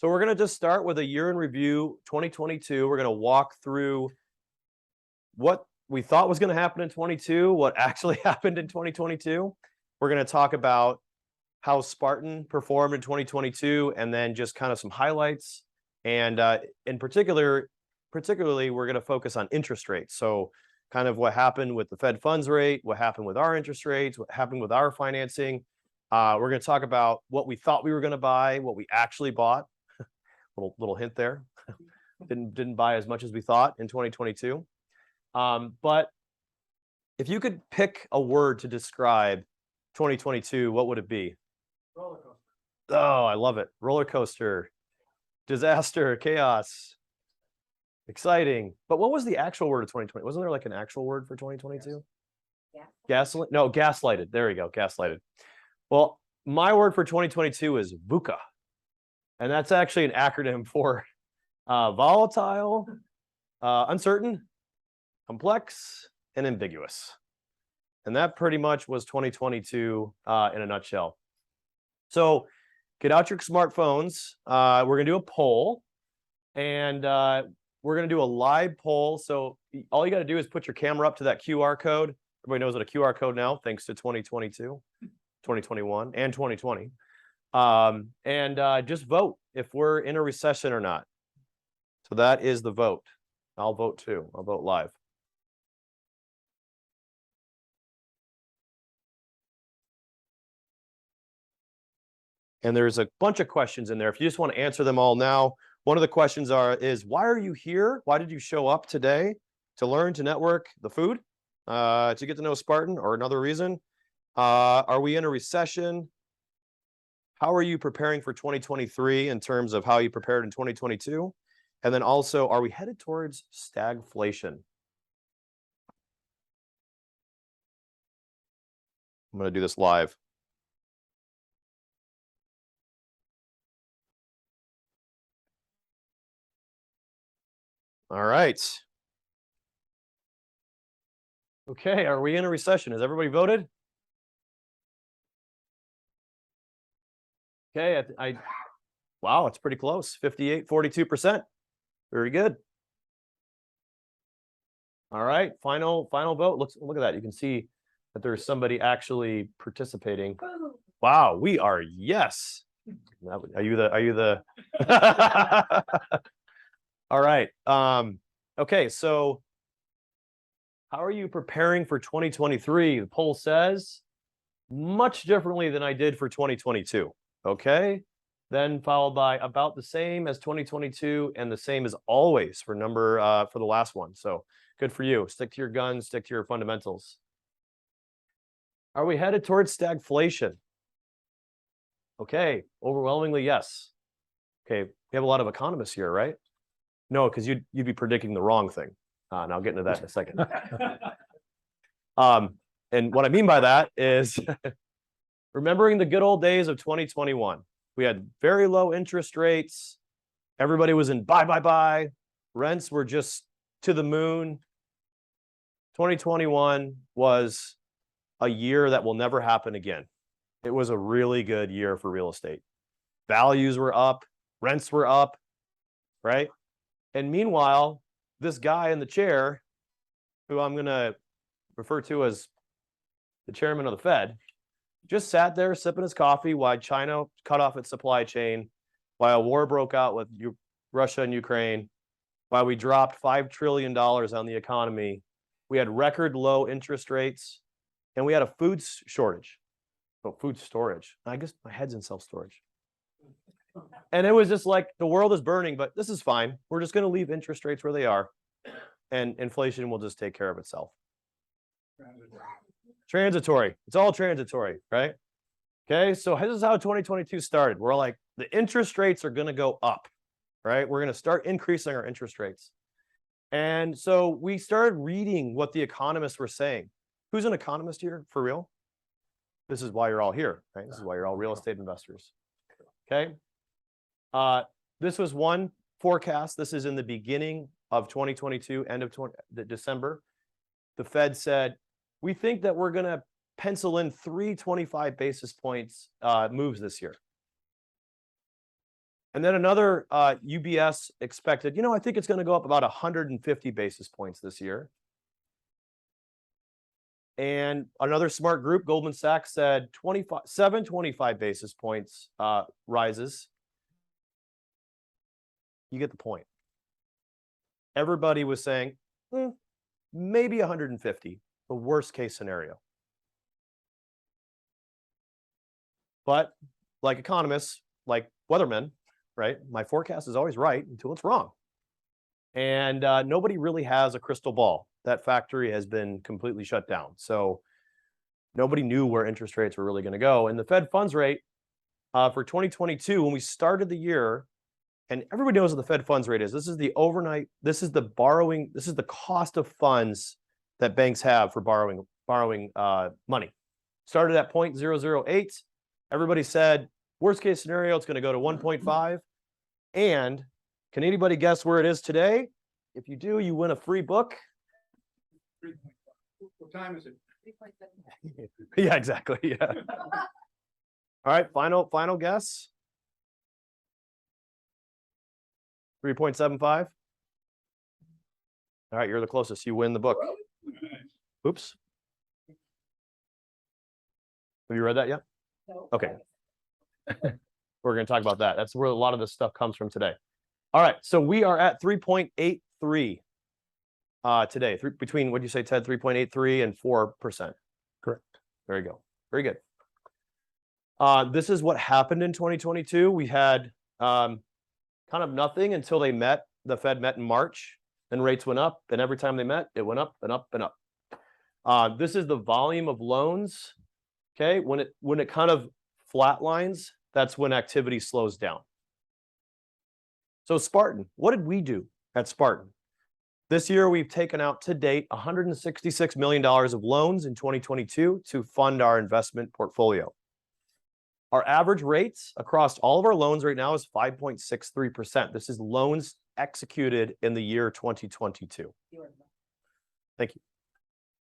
So we're going to just start with a year in review, 2022. We're going to walk through what we thought was going to happen in 22, what actually happened in 2022. We're going to talk about how Spartan performed in 2022, and then just kind of some highlights. And in particularly, we're going to focus on interest rates. So kind of what happened with the Fed funds rate, what happened with our interest rates, what happened with our financing. We're going to talk about what we thought we were going to buy, what we actually bought. Little hint there. didn't buy as much as we thought in 2022. But if you could pick a word to describe 2022, what would it be? Roller coaster. Oh, I love it. Roller coaster, disaster, chaos, exciting. But what was the actual word of 2020? Wasn't there like an actual word for 2022? Yes. Gasoline? No, gaslighted. There we go. Gaslighted. Well, my word for 2022 is VUCA. And that's actually an acronym for volatile, uncertain, complex, and ambiguous. And that pretty much was 2022 in a nutshell. So get out your smartphones. We're going to do a poll. And we're going to do a live poll. So all you got to do is put your camera up to that QR code. Everybody knows what a QR code now, thanks to 2022, 2021, and 2020. And just vote if we're in a recession or not. So that is the vote. I'll vote too. I'll vote live. And there's a bunch of questions in there. If you just want to answer them all now, one of the questions is why are you here? Why did you show up today? To learn, to network, the food, to get to know Spartan, or another reason? Are we in a recession? How are you preparing for 2023 in terms of how you prepared in 2022? And then also, are we headed towards stagflation? I'm going to do this live. All right. Okay, are we in a recession? Has everybody voted? Okay, wow, it's pretty close. 42%. Very good. All right, final vote. Look at that. You can see that there's somebody actually participating. Wow, we are yes. Are you the All right. Okay, so how are you preparing for 2023? The poll says much differently than I did for 2022. Okay, then followed by about the same as 2022 and the same as always for for the last one. So good for you. Stick to your guns, stick to your fundamentals. Are we headed towards stagflation? Okay, overwhelmingly yes. Okay, we have a lot of economists here, right? No, because you'd be predicting the wrong thing. And I'll get into that in a second. And what I mean by that is remembering the good old days of 2021. We had very low interest rates. Everybody was in buy. Rents were just to the moon. 2021 was a year that will never happen again. It was a really good year for real estate. Values were up, rents were up, right? And meanwhile, this guy in the chair, who I'm going to refer to as the chairman of the Fed, just sat there sipping his coffee while China cut off its supply chain, while a war broke out with Russia and Ukraine, while we dropped $5 trillion on the economy. We had record low interest rates, and we had a food shortage. Oh, food storage. I guess my head's in self-storage. And it was just like the world is burning, but this is fine. We're just going to leave interest rates where they are, and inflation will just take care of itself. Transitory. It's all transitory, right? Okay, so this is how 2022 started. We're like, the interest rates are going to go up, right? We're going to start increasing our interest rates. And so we started reading what the economists were saying. Who's an economist here, for real? This is why you're all here, right? This is why you're all real estate investors. Okay. This was one forecast. This is in the beginning of 2022, end of December. The Fed said, we think that we're going to pencil in 3 25 basis points moves this year. And then another UBS expected, I think it's going to go up about 150 basis points this year. And another smart group, Goldman Sachs, said 25 basis points rises. You get the point. Everybody was saying, maybe 150, the worst case scenario. But like economists, like weathermen, right? My forecast is always right until it's wrong. And nobody really has a crystal ball. That factory has been completely shut down. So nobody knew where interest rates were really going to go. And the Fed funds rate for 2022, when we started the year, and everybody knows what the Fed funds rate is. This is the overnight, this is the borrowing, this is the cost of funds that banks have for borrowing money. Started at 0.008. Everybody said, worst case scenario, it's going to go to 1.5. And can anybody guess where it is today? If you do, you win a free book. What time is it? Yeah, exactly. Yeah. All right, final guess. 3.75. All right, you're the closest. You win the book. Oops. Have you read that yet? No. Okay. We're going to talk about that. That's where a lot of this stuff comes from today. All right, so we are at 3.83 today. Between, what do you say, Ted? 3.83 and 4%. Correct. There you go. Very good. This is what happened in 2022. We had kind of nothing until the Fed met in March, and rates went up, and every time they met, it went up and up and up. This is the volume of loans. Okay, when it kind of flatlines, that's when activity slows down. So Spartan, what did we do at Spartan? This year, we've taken out to date $166 million of loans in 2022 to fund our investment portfolio. Our average rates across all of our loans right now is 5.63%. This is loans executed in the year 2022. Thank you.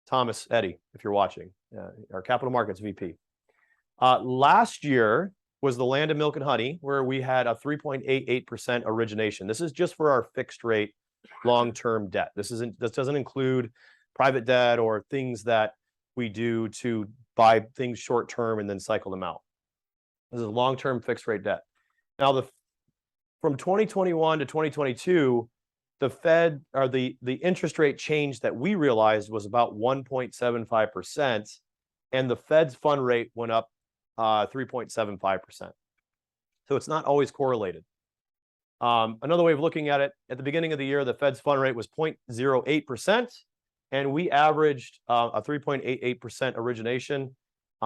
Thomas Eddy, if you're watching, our capital markets VP. Last year was the Land of Milk and Honey, where we had a 3.88% origination. This is just for our fixed rate long-term debt. This doesn't include private debt or things that we do to buy things short-term and then cycle them out. This is long-term fixed rate debt. Now, from 2021 to 2022, the Fed, or the interest rate change that we realized was about 1.75%, and the Fed's fund rate went up 3.75%. So it's not always correlated. Another way of looking at it, at the beginning of the year, the Fed's fund rate was 0.08%, and we averaged a 3.88% origination,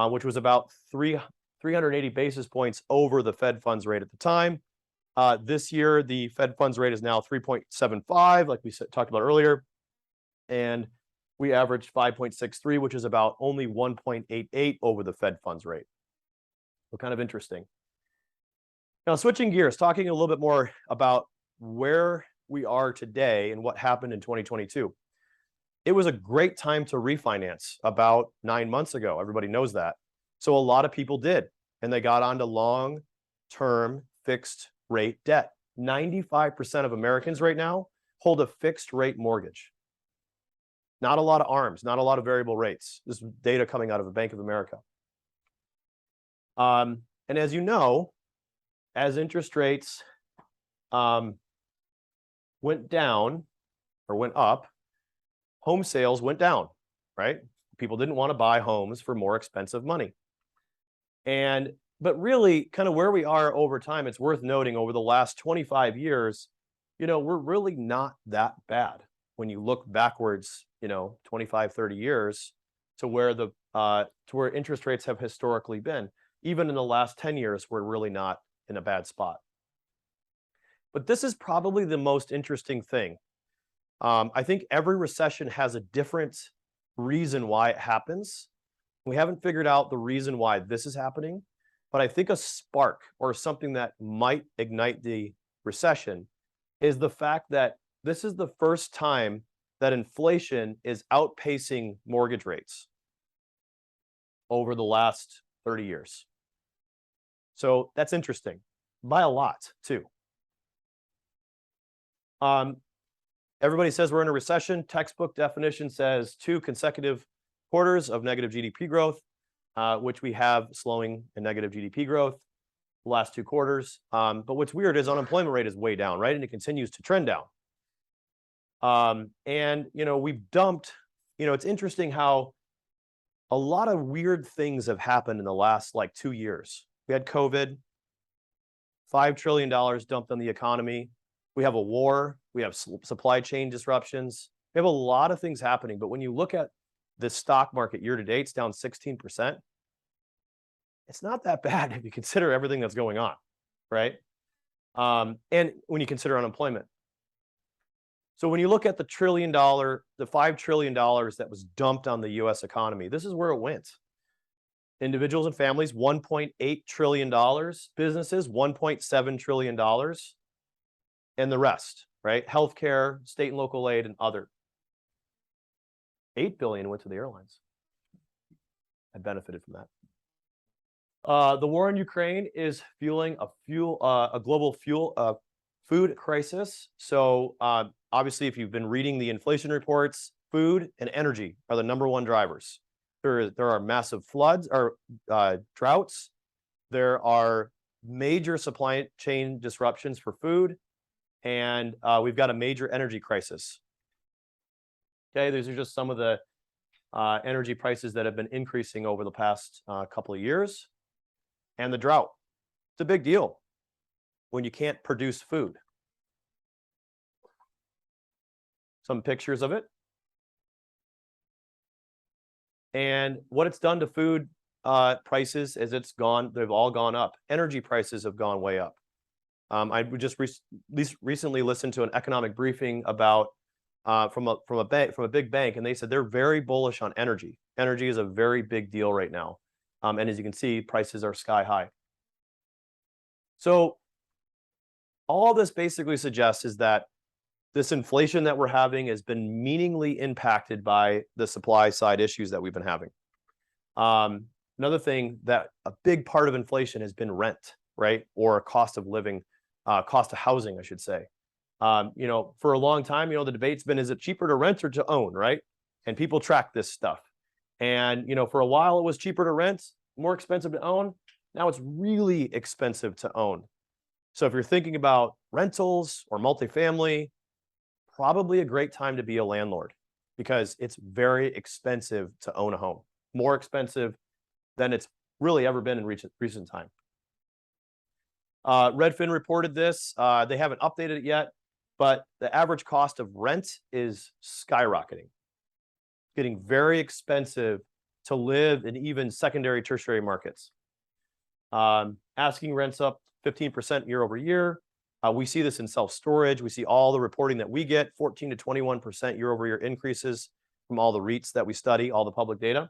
which was about 380 basis points over the Fed funds rate at the time. This year, the Fed funds rate is now 3.75, like we talked about earlier, and we averaged 5.63, which is about only 1.88 over the Fed funds rate. So kind of interesting. Now, switching gears, talking a little bit more about where we are today and what happened in 2022. It was a great time to refinance about 9 months ago. Everybody knows that. So a lot of people did, and they got onto long-term fixed rate debt. 95% of Americans right now hold a fixed rate mortgage. Not a lot of ARMs, not a lot of variable rates. This is data coming out of the Bank of America. And as you know, as interest rates went down or went up, home sales went down, right? People didn't want to buy homes for more expensive money. But really, kind of where we are over time, it's worth noting over the last 25 years, we're really not that bad when you look backwards, 25, 30 years to where where interest rates have historically been. Even in the last 10 years, we're really not in a bad spot. But this is probably the most interesting thing. I think every recession has a different reason why it happens. We haven't figured out the reason why this is happening, but I think a spark or something that might ignite the recession is the fact that this is the first time that inflation is outpacing mortgage rates over the last 30 years. So that's interesting by a lot too. Everybody says we're in a recession. Textbook definition says 2 consecutive quarters of negative GDP growth, which we have slowing in negative GDP growth the last 2 quarters. But what's weird is unemployment rate is way down, right? And it continues to trend down. And, we've dumped, it's interesting how a lot of weird things have happened in the last like 2 years. We had COVID, $5 trillion dumped on the economy. We have a war. We have supply chain disruptions. We have a lot of things happening. But when you look at the stock market year to date, it's down 16%. It's not that bad if you consider everything that's going on, right? And when you consider unemployment. So when you look at the $5 trillion that was dumped on the US economy, this is where it went. Individuals and families, $1.8 trillion. Businesses, $1.7 trillion. And the rest, right? Healthcare, state and local aid, and other. $8 billion went to the airlines. I benefited from that. The war in Ukraine is fueling a global food crisis. So obviously, if you've been reading the inflation reports, food and energy are the #1 drivers. There are massive floods or droughts. There are major supply chain disruptions for food, and we've got a major energy crisis. Okay, these are just some of the energy prices that have been increasing over the past couple of years. And the drought. It's a big deal when you can't produce food. Some pictures of it. And what it's done to food prices is they've all gone up. Energy prices have gone way up. I would just recently listened to an economic briefing about from a big bank, and they said they're very bullish on energy. Energy is a very big deal right now. And as you can see, prices are sky high. So all this basically suggests is that this inflation that we're having has been meaningfully impacted by the supply side issues that we've been having. Another thing that a big part of inflation has been rent, right? Or cost of living, cost of housing, I should say. For a long time, the debate's been, is it cheaper to rent or to own, right? And people track this stuff. And, for a while it was cheaper to rent, more expensive to own. Now it's really expensive to own. So if you're thinking about rentals or multifamily, probably a great time to be a landlord because it's very expensive to own a home. More expensive than it's really ever been in recent time. Redfin reported this. They haven't updated it yet, but the average cost of rent is skyrocketing. Getting very expensive to live in even secondary, tertiary markets. Asking rents up 15% year over year. We see this in self-storage. We see all the reporting that we get, 14 to 21% year over year increases from all the REITs that we study, all the public data.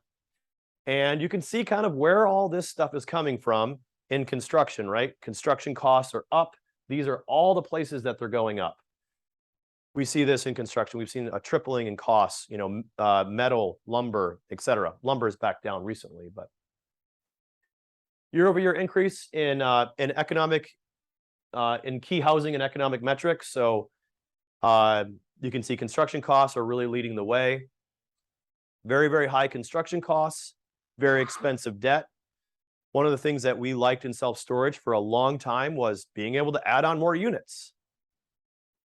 And you can see kind of where all this stuff is coming from in construction, right? Construction costs are up. These are all the places that they're going up. We see this in construction. We've seen a tripling in costs, metal, lumber, et cetera. Lumber is back down recently, but year-over-year increase in economic, in key housing and economic metrics. So you can see construction costs are really leading the way. Very, very high construction costs, very expensive debt. One of the things that we liked in self-storage for a long time was being able to add on more units.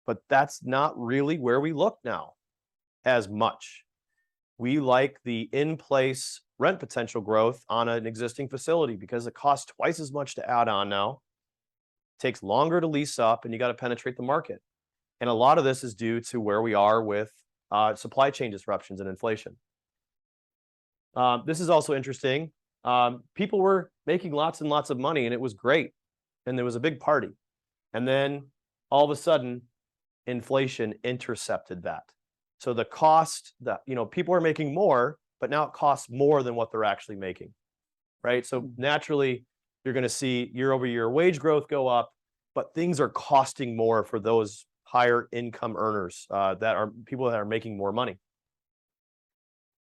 But that's not really where we look now as much. We like the in-place rent potential growth on an existing facility because it costs twice as much to add on now. It takes longer to lease up, and you got to penetrate the market. And a lot of this is due to where we are with supply chain disruptions and inflation. This is also interesting. People were making lots and lots of money, and it was great. And there was a big party. And then all of a sudden, inflation intercepted that. So the cost that, people are making more, but now it costs more than what they're actually making, right? So naturally, you're going to see year over year wage growth go up, but things are costing more for those higher income earners that are people that are making more money.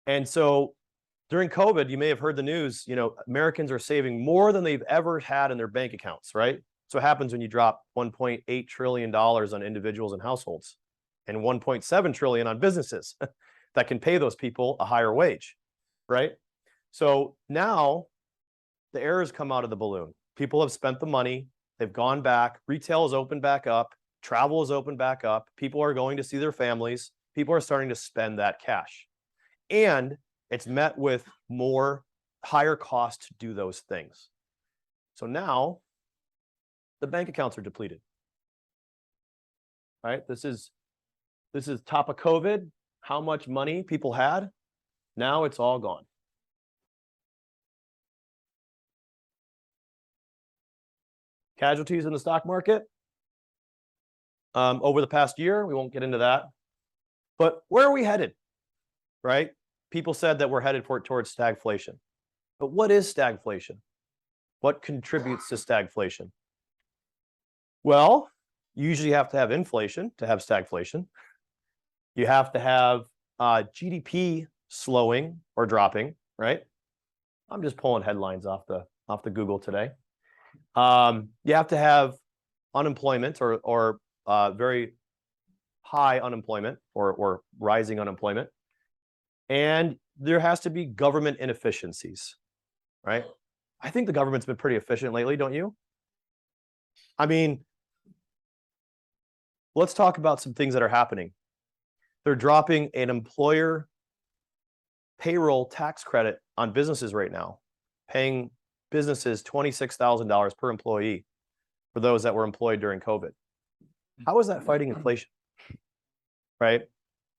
And so during COVID, you may have heard the news, Americans are saving more than they've ever had in their bank accounts, right? So what happens when you drop $1.8 trillion on individuals and households and 1.7 trillion on businesses that can pay those people a higher wage, right? So now the air has come out of the balloon. People have spent the money. They've gone back. Retail is opened back up. Travel is opened back up. People are going to see their families. People are starting to spend that cash. And it's met with higher cost to do those things. So now the bank accounts are depleted. Right? This is top of COVID, how much money people had. Now it's all gone. Casualties in the stock market over the past year, we won't get into that. But where are we headed? Right? People said that we're headed towards stagflation. But what is stagflation? What contributes to stagflation? Well, you usually have to have inflation to have stagflation. You have to have GDP slowing or dropping, right? I'm just pulling headlines off the Google today. You have to have unemployment or very high unemployment or rising unemployment. And there has to be government inefficiencies, right? I think the government's been pretty efficient lately, don't you? I mean, let's talk about some things that are happening. They're dropping an employer payroll tax credit on businesses right now, paying businesses $26,000 per employee for those that were employed during COVID. How is that fighting inflation? Right?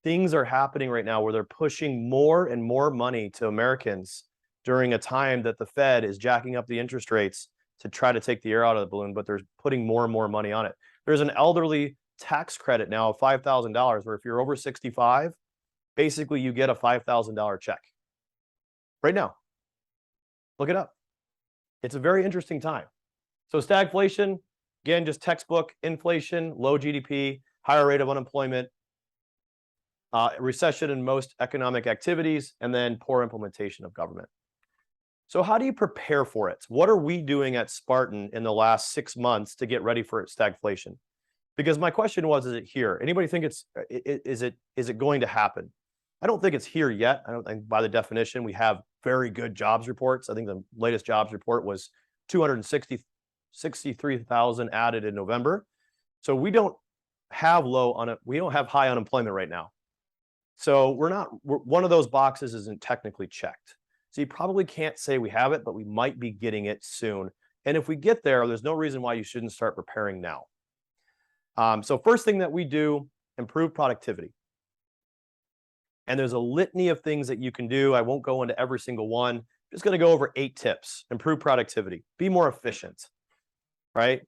Things are happening right now where they're pushing more and more money to Americans during a time that the Fed is jacking up the interest rates to try to take the air out of the balloon, but they're putting more and more money on it. There's an elderly tax credit now of $5,000 where if you're over 65, basically you get a $5,000 check. Right now. Look it up. It's a very interesting time. So stagflation, again, just textbook inflation, low GDP, higher rate of unemployment, recession in most economic activities, and then poor implementation of government. So how do you prepare for it? What are we doing at Spartan in the last 6 months to get ready for stagflation? Because my question was, is it here? Anybody think is it going to happen? I don't think it's here yet. I don't think by the definition, we have very good jobs reports. I think the latest jobs report was 263,000 added in November. So we don't have high unemployment right now. So one of those boxes isn't technically checked. So you probably can't say we have it, but we might be getting it soon. And if we get there, there's no reason why you shouldn't start preparing now. So first thing that we do, improve productivity. And there's a litany of things that you can do. I won't go into every single one. I'm just going to go over 8 tips. Improve productivity. Be more efficient, right?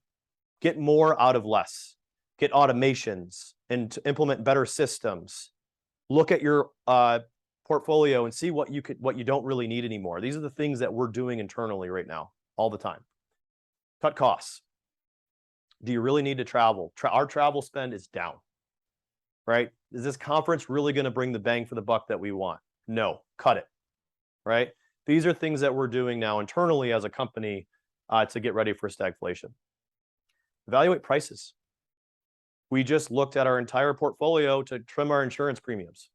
Get more out of less. Get automations and implement better systems. Look at your portfolio and see what you don't really need anymore. These are the things that we're doing internally right now, all the time. Cut costs. Do you really need to travel? Our travel spend is down, right? Is this conference really going to bring the bang for the buck that we want? No, cut it, right? These are things that we're doing now internally as a company to get ready for stagflation. Evaluate prices. We just looked at our entire portfolio to trim our insurance premiums.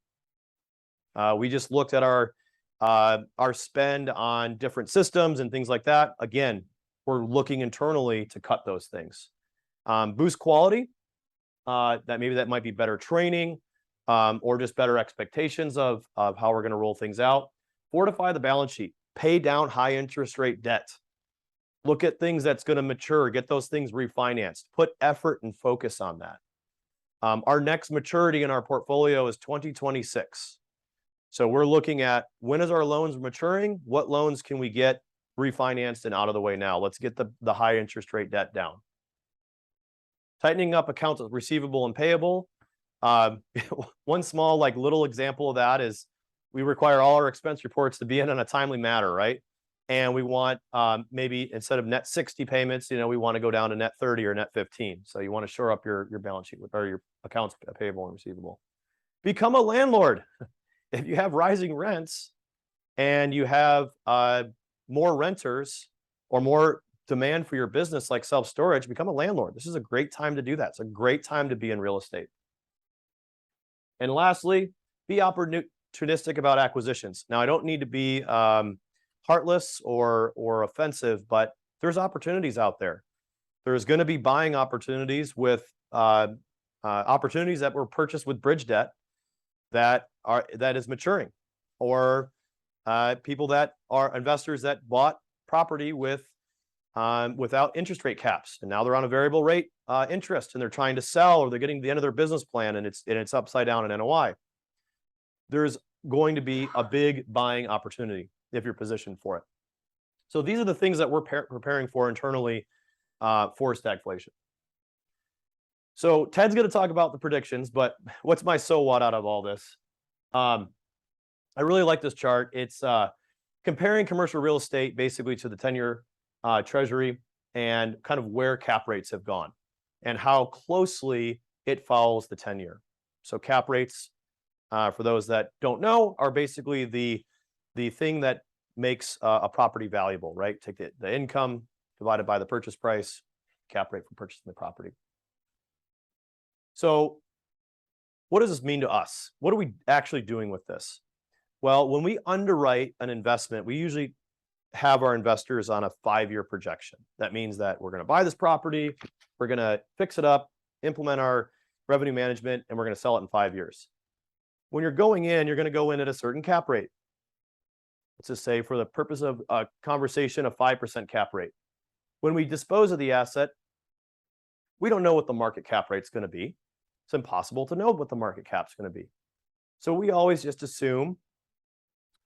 We just looked at our spend on different systems and things like that. Again, we're looking internally to cut those things. Boost quality. That might be better training or just better expectations of how we're going to roll things out. Fortify the balance sheet. Pay down high interest rate debt. Look at things that's going to mature. Get those things refinanced. Put effort and focus on that. Our next maturity in our portfolio is 2026. So we're looking at when is our loans maturing? What loans can we get refinanced and out of the way now? Let's get the high interest rate debt down. Tightening up accounts receivable and payable. One small little example of that is we require all our expense reports to be in a timely manner, right? And we want maybe instead of net 60 payments, we want to go down to net 30 or net 15. So you want to shore up your balance sheet or your accounts payable and receivable. Become a landlord. If you have rising rents and you have more renters or more demand for your business like self-storage, become a landlord. This is a great time to do that. It's a great time to be in real estate. And lastly, be opportunistic about acquisitions. Now, I don't need to be heartless or offensive, but there's opportunities out there. There's going to be buying opportunities with opportunities that were purchased with bridge debt that is maturing, or people that are investors that bought property with without interest rate caps, and now they're on a variable rate interest, and they're trying to sell, or they're getting to the end of their business plan, and it's upside down in NOI. There's going to be a big buying opportunity if you're positioned for it. So these are the things that we're preparing for internally for stagflation. So Ted's going to talk about the predictions, but what's my so what out of all this? I really like this chart. It's comparing commercial real estate basically to the 10-year Treasury, and kind of where cap rates have gone and how closely it follows the 10-year. So cap rates, for those that don't know, are basically the thing that makes a property valuable, right? Take the income divided by the purchase price, cap rate for purchasing the property. So what does this mean to us? What are we actually doing with this? Well, when we underwrite an investment, we usually have our investors on a 5-year projection. That means that we're going to buy this property, we're going to fix it up, implement our revenue management, and we're going to sell it in 5 years. When you're going in, you're going to go in at a certain cap rate. Let's just say, for the purpose of a conversation, a 5% cap rate. When we dispose of the asset, we don't know what the market cap rate is going to be. It's impossible to know what the market cap is going to be. So we always just assume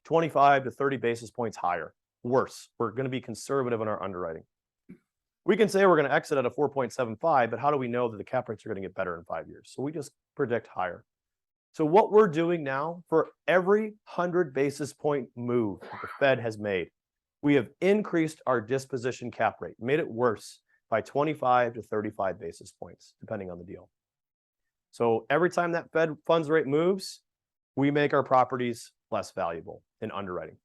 25 to 30 basis points higher. Worse, we're going to be conservative in our underwriting. We can say we're going to exit at a 4.75, but how do we know that the cap rates are going to get better in 5 years? So we just predict higher. So what we're doing now, for every 100 basis point move that the Fed has made, we have increased our disposition cap rate, made it worse by 25 to 35 basis points, depending on the deal. So every time that Fed funds rate moves, we make our properties less valuable in underwriting.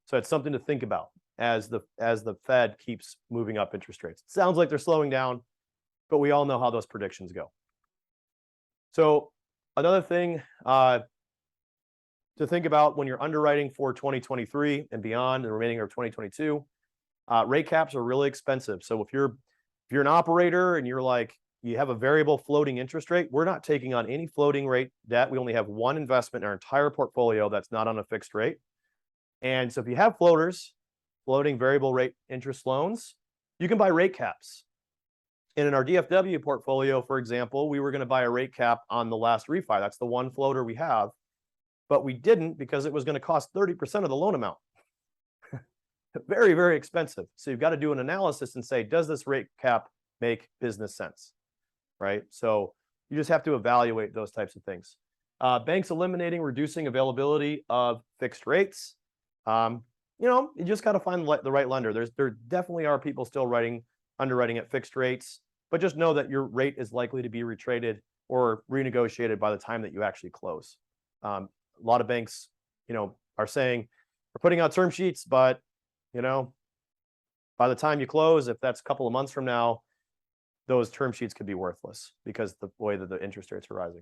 So it's something to think about as the Fed keeps moving up interest rates. It sounds like they're slowing down, but we all know how those predictions go. So another thing to think about when you're underwriting for 2023 and beyond, the remaining of 2022, rate caps are really expensive. So if you're an operator and you have a variable floating interest rate, we're not taking on any floating rate debt. We only have one investment in our entire portfolio that's not on a fixed rate. And so if you have floating variable rate interest loans, you can buy rate caps. And in our DFW portfolio, for example, we were going to buy a rate cap on the last refi. That's the one floater we have, but we didn't because it was going to cost 30% of the loan amount. Very, very expensive. So you've got to do an analysis and say, does this rate cap make business sense? Right? So you just have to evaluate those types of things. Banks reducing availability of fixed rates. You just got to find the right lender. There definitely are people still underwriting at fixed rates, but just know that your rate is likely to be retraded or renegotiated by the time that you actually close. A lot of banks, are saying we're putting out term sheets, but by the time you close, if that's a couple of months from now, those term sheets could be worthless because the way that the interest rates are rising.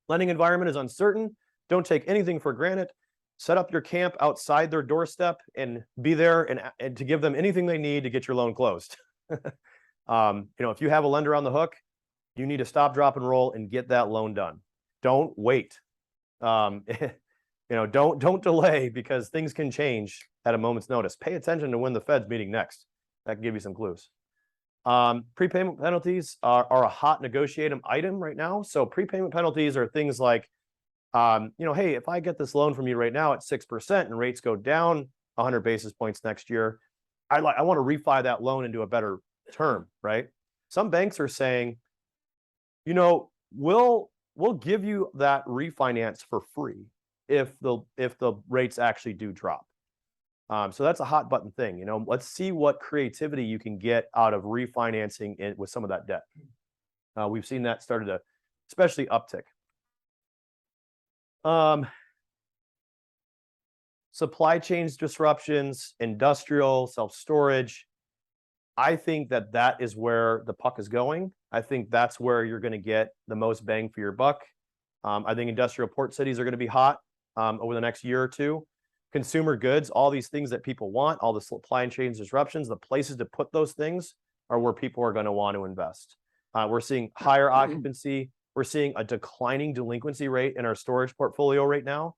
Lending environment is uncertain. Don't take anything for granted. Set up your camp outside their doorstep and be there and to give them anything they need to get your loan closed. If you have a lender on the hook, you need to stop, drop, and roll and get that loan done. Don't wait. Don't delay, because things can change at a moment's notice. Pay attention to when the Fed's meeting next. That can give you some clues. Prepayment penalties are a hot negotiating item right now. So prepayment penalties are things like, hey, if I get this loan from you right now at 6% and rates go down 100 basis points next year, I want to refi that loan into a better term, right? Some banks are saying, we'll give you that refinance for free if the rates actually do drop. So that's a hot button thing. Let's see what creativity you can get out of refinancing with some of that debt. We've seen that started to especially uptick. Supply chains disruptions, industrial, self-storage. I think that is where the puck is going. I think that's where you're going to get the most bang for your buck. I think industrial port cities are going to be hot over the next year or two. Consumer goods, all these things that people want, all the supply chain disruptions, the places to put those things are where people are going to want to invest. We're seeing higher occupancy. We're seeing a declining delinquency rate in our storage portfolio right now.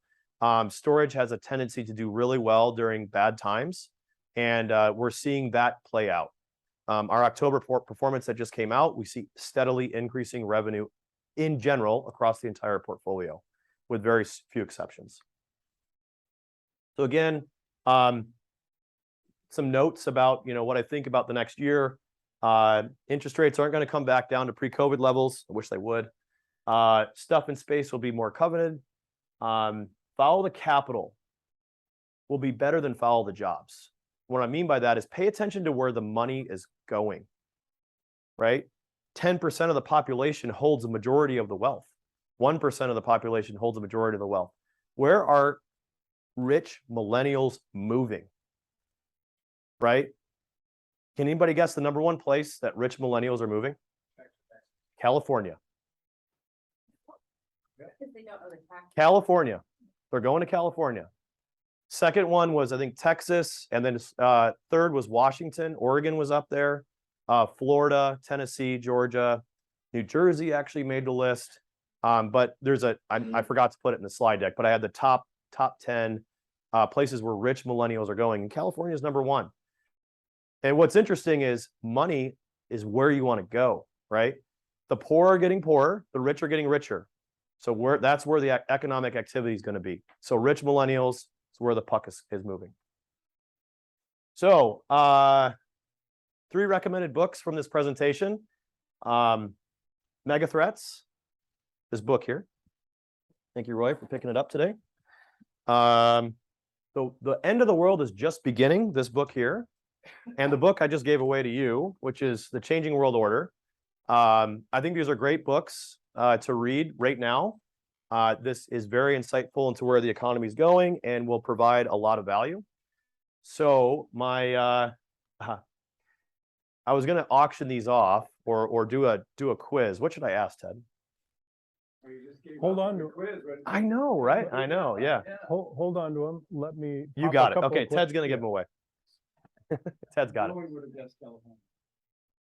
Storage has a tendency to do really well during bad times, and we're seeing that play out. Our October performance that just came out, we see steadily increasing revenue in general across the entire portfolio, with very few exceptions. So again, some notes about what I think about the next year. Interest rates aren't going to come back down to pre-COVID levels. I wish they would. Stuff in space will be more coveted. Follow the capital will be better than follow the jobs. What I mean by that is pay attention to where the money is going, right? 10% of the population holds a majority of the wealth. 1% of the population holds a majority of the wealth. Where are rich millennials moving, right? Can anybody guess the number one place that rich millennials are moving? California. California. They're going to California. Second one was, I think, Texas, and then third was Washington. Oregon was up there. Florida, Tennessee, Georgia, New Jersey actually made the list. But there's I forgot to put it in the slide deck, but I had the top 10 places where rich millennials are going, and California is number one. And what's interesting is money is where you want to go, right? The poor are getting poorer, the rich are getting richer. So that's where the economic activity is going to be. So rich millennials is where the puck is moving. So 3 recommended books from this presentation. Mega Threats, this book here. Thank you, Roy, for picking it up today. So The End of the World is Just Beginning, this book here. And the book I just gave away to you, which is The Changing World Order. I think these are great books to read right now. This is very insightful into where the economy is going and will provide a lot of value. So I was going to auction these off or do a quiz. What should I ask, Ted? Hold on to quiz. I know, right? I know, yeah. hold on to them. Let me. You got it. Okay, Ted's going to give them away. Ted's got it. Would have guessed California,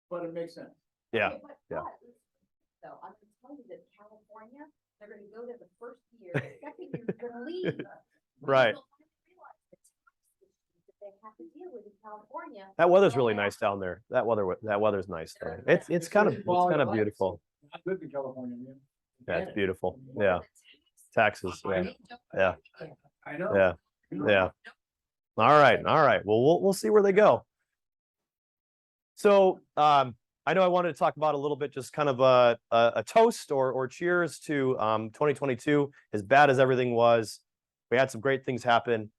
but it makes sense. Yeah, Okay, yeah. So I'm going to tell you that California, they're going to go there the first year, the second year they're going to leave. Right. They have to deal with in California. That weather's really nice down there. That weather's nice there. It's kind of beautiful. I lived in California, man. Yeah, it's beautiful. Yeah. Taxes. Yeah. Yeah. I know. Yeah. Yeah. All right. Well, we'll see where they go. So I know I wanted to talk about a little bit, just kind of a toast or cheers to 2022. As bad as everything was, we had some great things happen.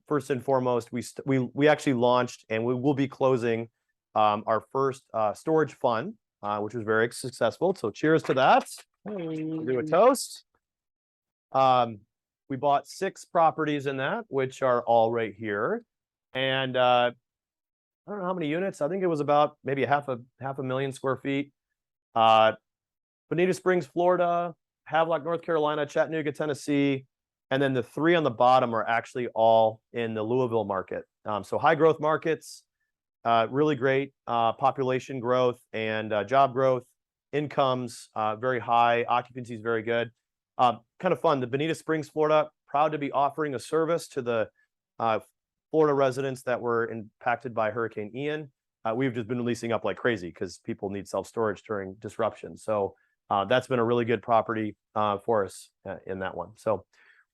First and foremost, we actually launched, and we will be closing our first storage fund, which was very successful. So cheers to that. Do a toast. We bought 6 properties in that, which are all right here, and I don't know how many units. I think it was about maybe half a million square feet. Bonita Springs, Florida, Havelock, North Carolina, Chattanooga, Tennessee, and then the 3 on the bottom are actually all in the Louisville market. So high growth markets, really great population growth and job growth, incomes very high, occupancy is very good. Kind of fun. The Bonita Springs, Florida, proud to be offering a service to the Florida residents that were impacted by Hurricane Ian. We've just been leasing up like crazy because people need self-storage during disruption. So that's been a really good property for us in that one. So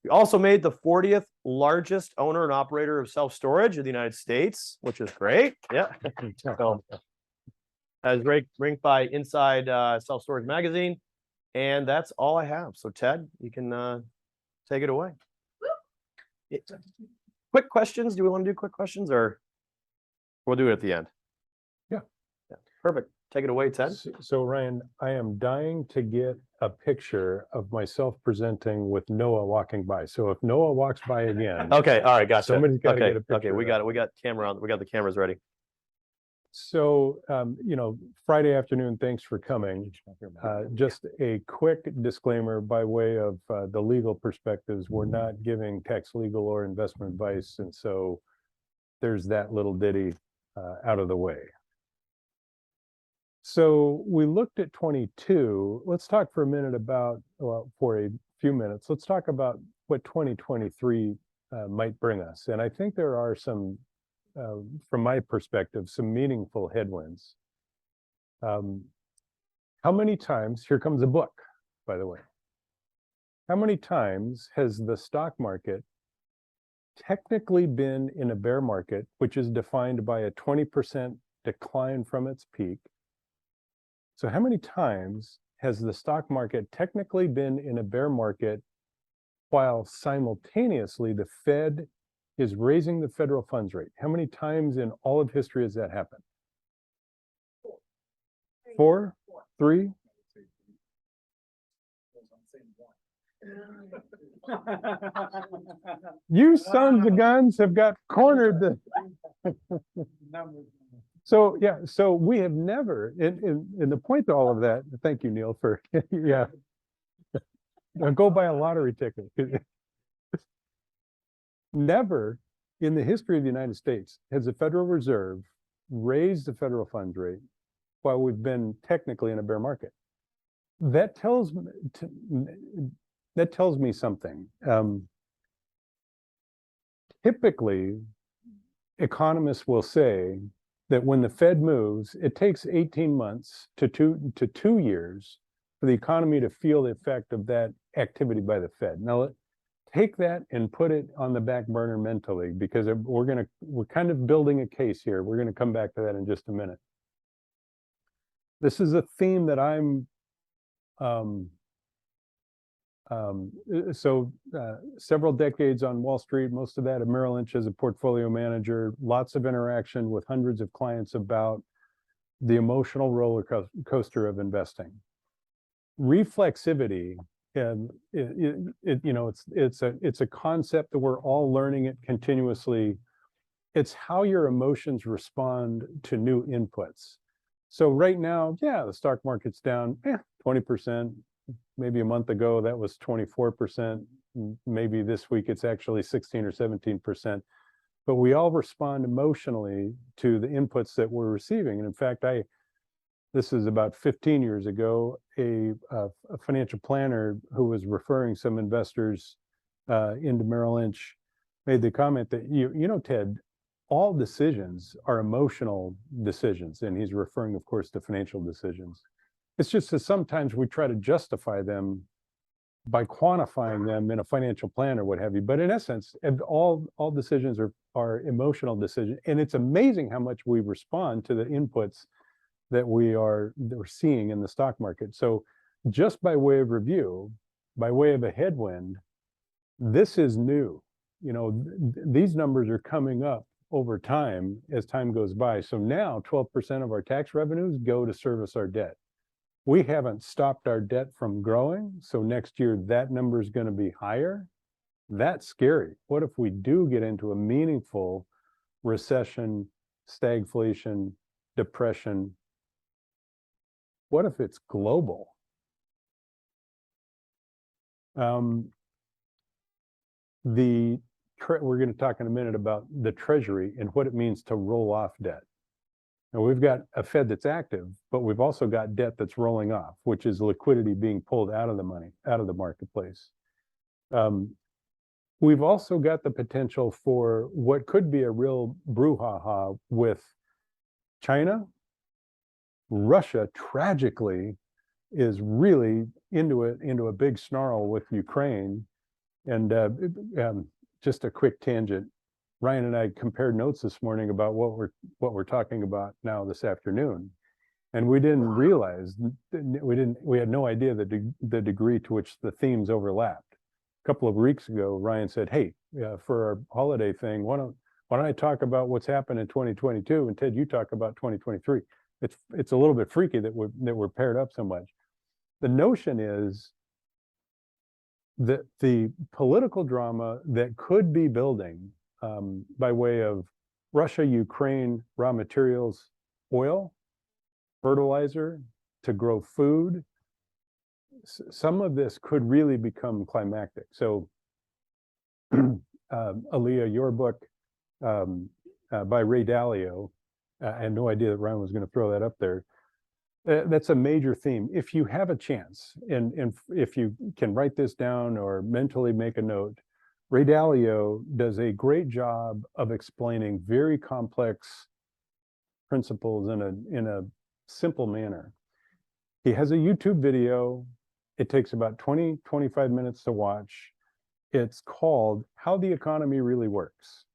we also made the 40th largest owner and operator of self-storage in the United States, which is great. Yeah. So, as ranked by Inside Self Storage Magazine. And that's all I have. So Ted, you can take it away. Quick questions. Do we want to do quick questions, or we'll do it at the end? Yeah. Perfect. Take it away, Ted. So Ryan, I am dying to get a picture of myself presenting with Noah walking by. So if Noah walks by again. Okay. All right. Gotcha. Somebody's got to get a picture. Okay. We got it. We got camera on. We got the cameras ready. So, Friday afternoon, thanks for coming. Just a quick disclaimer by way of the legal perspectives. We're not giving tax, legal, or investment advice. And so there's that little ditty out of the way. So we looked at 22. Let's talk for a minute about, well, for a few minutes, let's talk about what 2023 might bring us. And I think there are some, from my perspective, some meaningful headwinds. How many times, here comes a book, by the way. How many times has the stock market technically been in a bear market, which is defined by a 20% decline from its peak? So how many times has the stock market technically been in a bear market while simultaneously the Fed is raising the federal funds rate? How many times in all of history has that happened? Four? Three? You sons of guns have got cornered the. So, yeah, so we have never, and the point to all of that, thank you, Neil, for, yeah. Go buy a lottery ticket. Never in the history of the United States has the Federal Reserve raised the federal funds rate while we've been technically in a bear market. That tells me something. Typically, economists will say that when the Fed moves, it takes 18 months to 2 years for the economy to feel the effect of that activity by the Fed. Now, take that and put it on the back burner mentally, because we're kind of building a case here. We're going to come back to that in just a minute. This is a theme that I'm several decades on Wall Street, most of that at Merrill Lynch as a portfolio manager, lots of interaction with hundreds of clients about the emotional roller coaster of investing. Reflexivity, it's a concept that we're all learning it continuously. It's how your emotions respond to new inputs. So right now, yeah, the stock market's down 20%. Maybe a month ago, that was 24%. Maybe this week it's actually 16 or 17%. But we all respond emotionally to the inputs that we're receiving. And in fact, this is about 15 years ago, a financial planner who was referring some investors into Merrill Lynch made the comment that, Ted, all decisions are emotional decisions. And he's referring, of course, to financial decisions. It's just that sometimes we try to justify them by quantifying them in a financial plan or what have you. But in essence, all decisions are emotional decisions. And it's amazing how much we respond to the inputs that we're seeing in the stock market. So just by way of review, by way of a headwind, this is new. These numbers are coming up over time as time goes by. So now 12% of our tax revenues go to service our debt. We haven't stopped our debt from growing. So next year, that number is going to be higher. That's scary. What if we do get into a meaningful recession, stagflation, depression? What if it's global? We're going to talk in a minute about the Treasury and what it means to roll off debt. Now, we've got a Fed that's active, but we've also got debt that's rolling off, which is liquidity being pulled out of the money, out of the marketplace. We've also got the potential for what could be a real brouhaha with China. Russia, tragically, is really into a big snarl with Ukraine. And just a quick tangent. Ryan and I compared notes this morning about what we're talking about now this afternoon, and we didn't realize we had no idea the degree to which the themes overlapped. A couple of weeks ago, Ryan said, "Hey, for our holiday thing, why don't I talk about what's happened in 2022, and Ted, you talk about 2023." It's a little bit freaky that we're paired up so much. The notion is that the political drama that could be building by way of Russia, Ukraine, raw materials, oil, fertilizer, to grow food. Some of this could really become climactic. So, Aaliyah, your book by Ray Dalio, I had no idea that Ryan was going to throw that up there. That's a major theme. If you have a chance, and if you can write this down or mentally make a note, Ray Dalio does a great job of explaining very complex principles in a simple manner. He has a YouTube video. It takes about 20-25 minutes to watch. It's called How the Economy Really Works.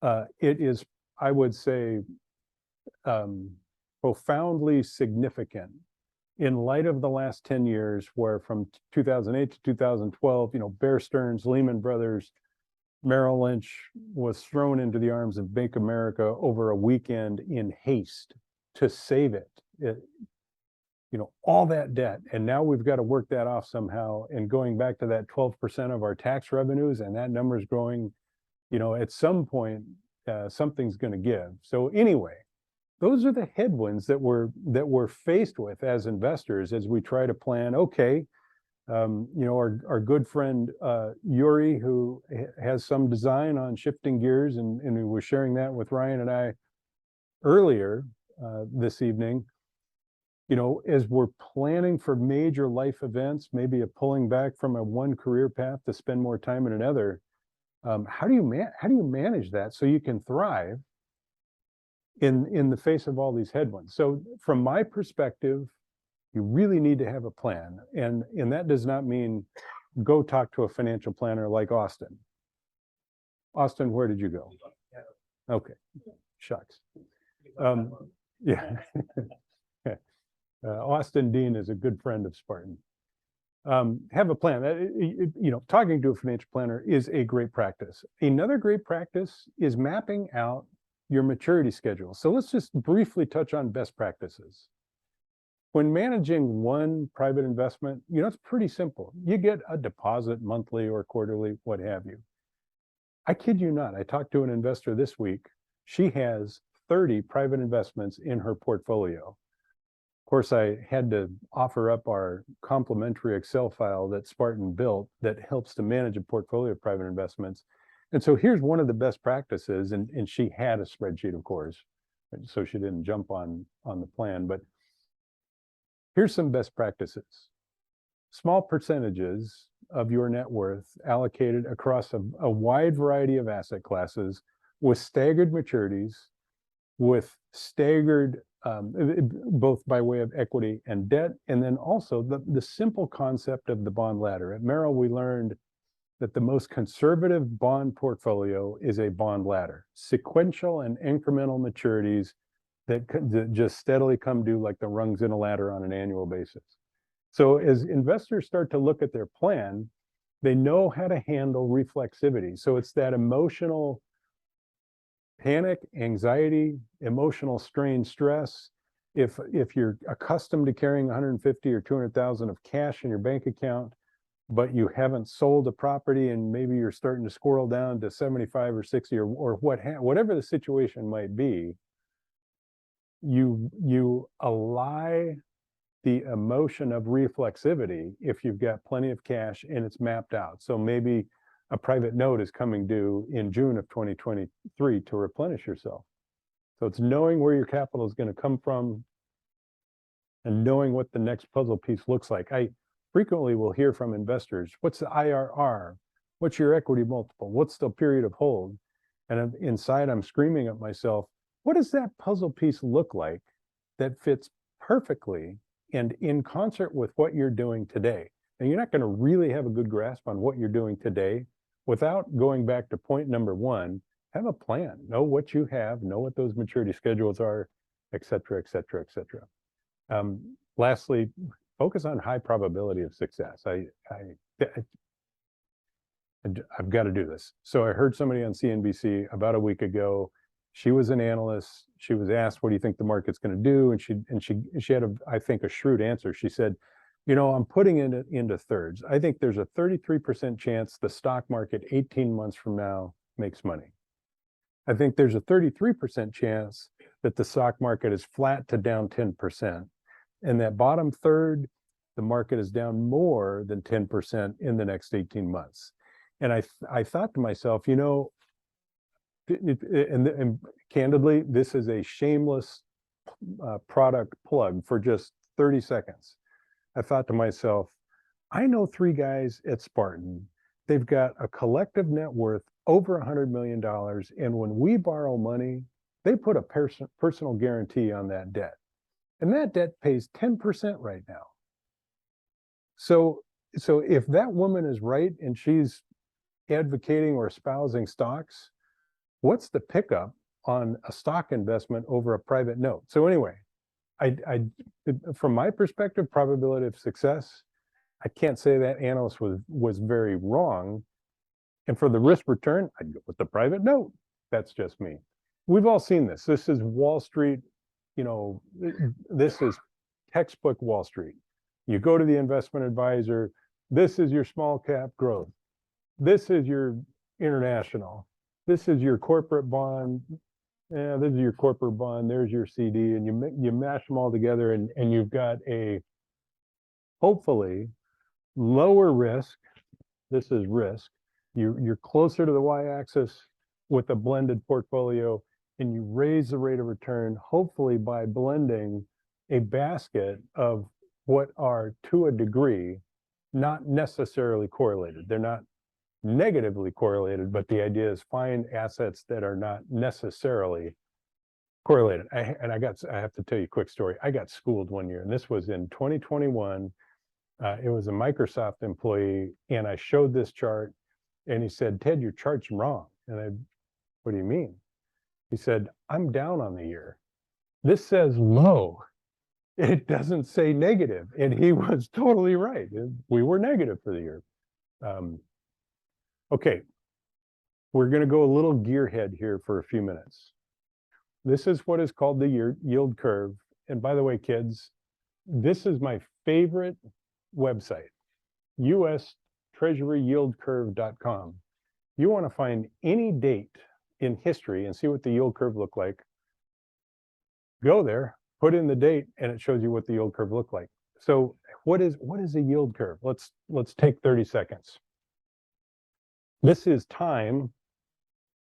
It is, I would say, profoundly significant in light of the last 10 years, where from 2008 to 2012, Bear Stearns, Lehman Brothers, Merrill Lynch was thrown into the arms of Bank of America over a weekend in haste to save it. All that debt. And now we've got to work that off somehow. And going back to that 12% of our tax revenues, and that number is growing, at some point, something's going to give. So anyway, those are the headwinds that we're faced with as investors as we try to plan. Okay, our good friend Yuri, who has some design on shifting gears, and we were sharing that with Ryan and I earlier this evening. As we're planning for major life events, maybe a pulling back from a one career path to spend more time in another, how do you manage that so you can thrive in the face of all these headwinds? So from my perspective, you really need to have a plan. And that does not mean go talk to a financial planner like Austin. Austin, where did you go? Okay, shucks. Yeah. Austin Dean is a good friend of Spartan. Have a plan. Talking to a financial planner is a great practice. Another great practice is mapping out your maturity schedule. So let's just briefly touch on best practices. When managing one private investment, it's pretty simple. You get a deposit monthly or quarterly, what have you. I kid you not. I talked to an investor this week. She has 30 private investments in her portfolio. Of course, I had to offer up our complimentary Excel file that Spartan built that helps to manage a portfolio of private investments. And so here's one of the best practices, and she had a spreadsheet, of course, so she didn't jump on the plan, but here's some best practices. Small percentages of your net worth allocated across a wide variety of asset classes with staggered maturities, with staggered both by way of equity and debt, and then also the simple concept of the bond ladder. At Merrill, we learned that the most conservative bond portfolio is a bond ladder, sequential and incremental maturities that just steadily come due like the rungs in a ladder on an annual basis. So as investors start to look at their plan, they know how to handle reflexivity. So it's that emotional panic, anxiety, emotional strain, stress. If you're accustomed to carrying 150 or 200,000 of cash in your bank account, but you haven't sold a property and maybe you're starting to squirrel down to 75 or 60 or whatever the situation might be, you ally the emotion of reflexivity if you've got plenty of cash and it's mapped out. So maybe a private note is coming due in June of 2023 to replenish yourself. So it's knowing where your capital is going to come from and knowing what the next puzzle piece looks like. I frequently will hear from investors, what's the IRR? What's your equity multiple? What's the period of hold? And inside I'm screaming at myself, what does that puzzle piece look like that fits perfectly and in concert with what you're doing today? And you're not going to really have a good grasp on what you're doing today without going back to point number one. Have a plan, know what you have, know what those maturity schedules are, et cetera, et cetera, et cetera. Lastly, focus on high probability of success. I've got to do this. So I heard somebody on CNBC about a week ago. She was an analyst. She was asked, what do you think the market's going to do? And she had I think a shrewd answer. She said, I'm putting it into thirds. I think there's a 33% chance the stock market 18 months from now makes money. I think there's a 33% chance that the stock market is flat to down 10%. And that bottom third, the market is down more than 10% in the next 18 months. And I thought to myself, you know, and candidly, this is a shameless product plug for just 30 seconds. I thought to myself, I know 3 guys at Spartan. They've got a collective net worth over $100 million. And when we borrow money, they put a personal guarantee on that debt. And that debt pays 10% right now. So if that woman is right and she's advocating or espousing stocks, what's the pickup on a stock investment over a private note? So anyway, from my perspective, probability of success, I can't say that analyst was very wrong. And for the risk return, I'd go with the private note. That's just me. We've all seen this. This is Wall Street, you know, this is textbook Wall Street. You go to the investment advisor, this is your small cap growth. This is your international. This is your corporate bond. Yeah, this is your corporate bond. There's your CD, and you mash them all together, and you've got a hopefully lower risk. This is risk. You're closer to the y-axis with a blended portfolio, and you raise the rate of return, hopefully by blending a basket of what are, to a degree, not necessarily correlated. They're not negatively correlated, but the idea is find assets that are not necessarily correlated. I have to tell you a quick story. I got schooled one year, and this was in 2021. It was a Microsoft employee, and I showed this chart, and he said, "Ted, your chart's wrong." And what do you mean? He said, "I'm down on the year. This says low. It doesn't say negative." And he was totally right. We were negative for the year. Okay, we're going to go a little gearhead here for a few minutes. This is what is called the yield curve. And by the way, kids, this is my favorite website, USTreasuryYieldCurve.com. You want to find any date in history and see what the yield curve looked like, go there, put in the date, and it shows you what the yield curve looked like. So what is a yield curve? Let's take 30 seconds. This is time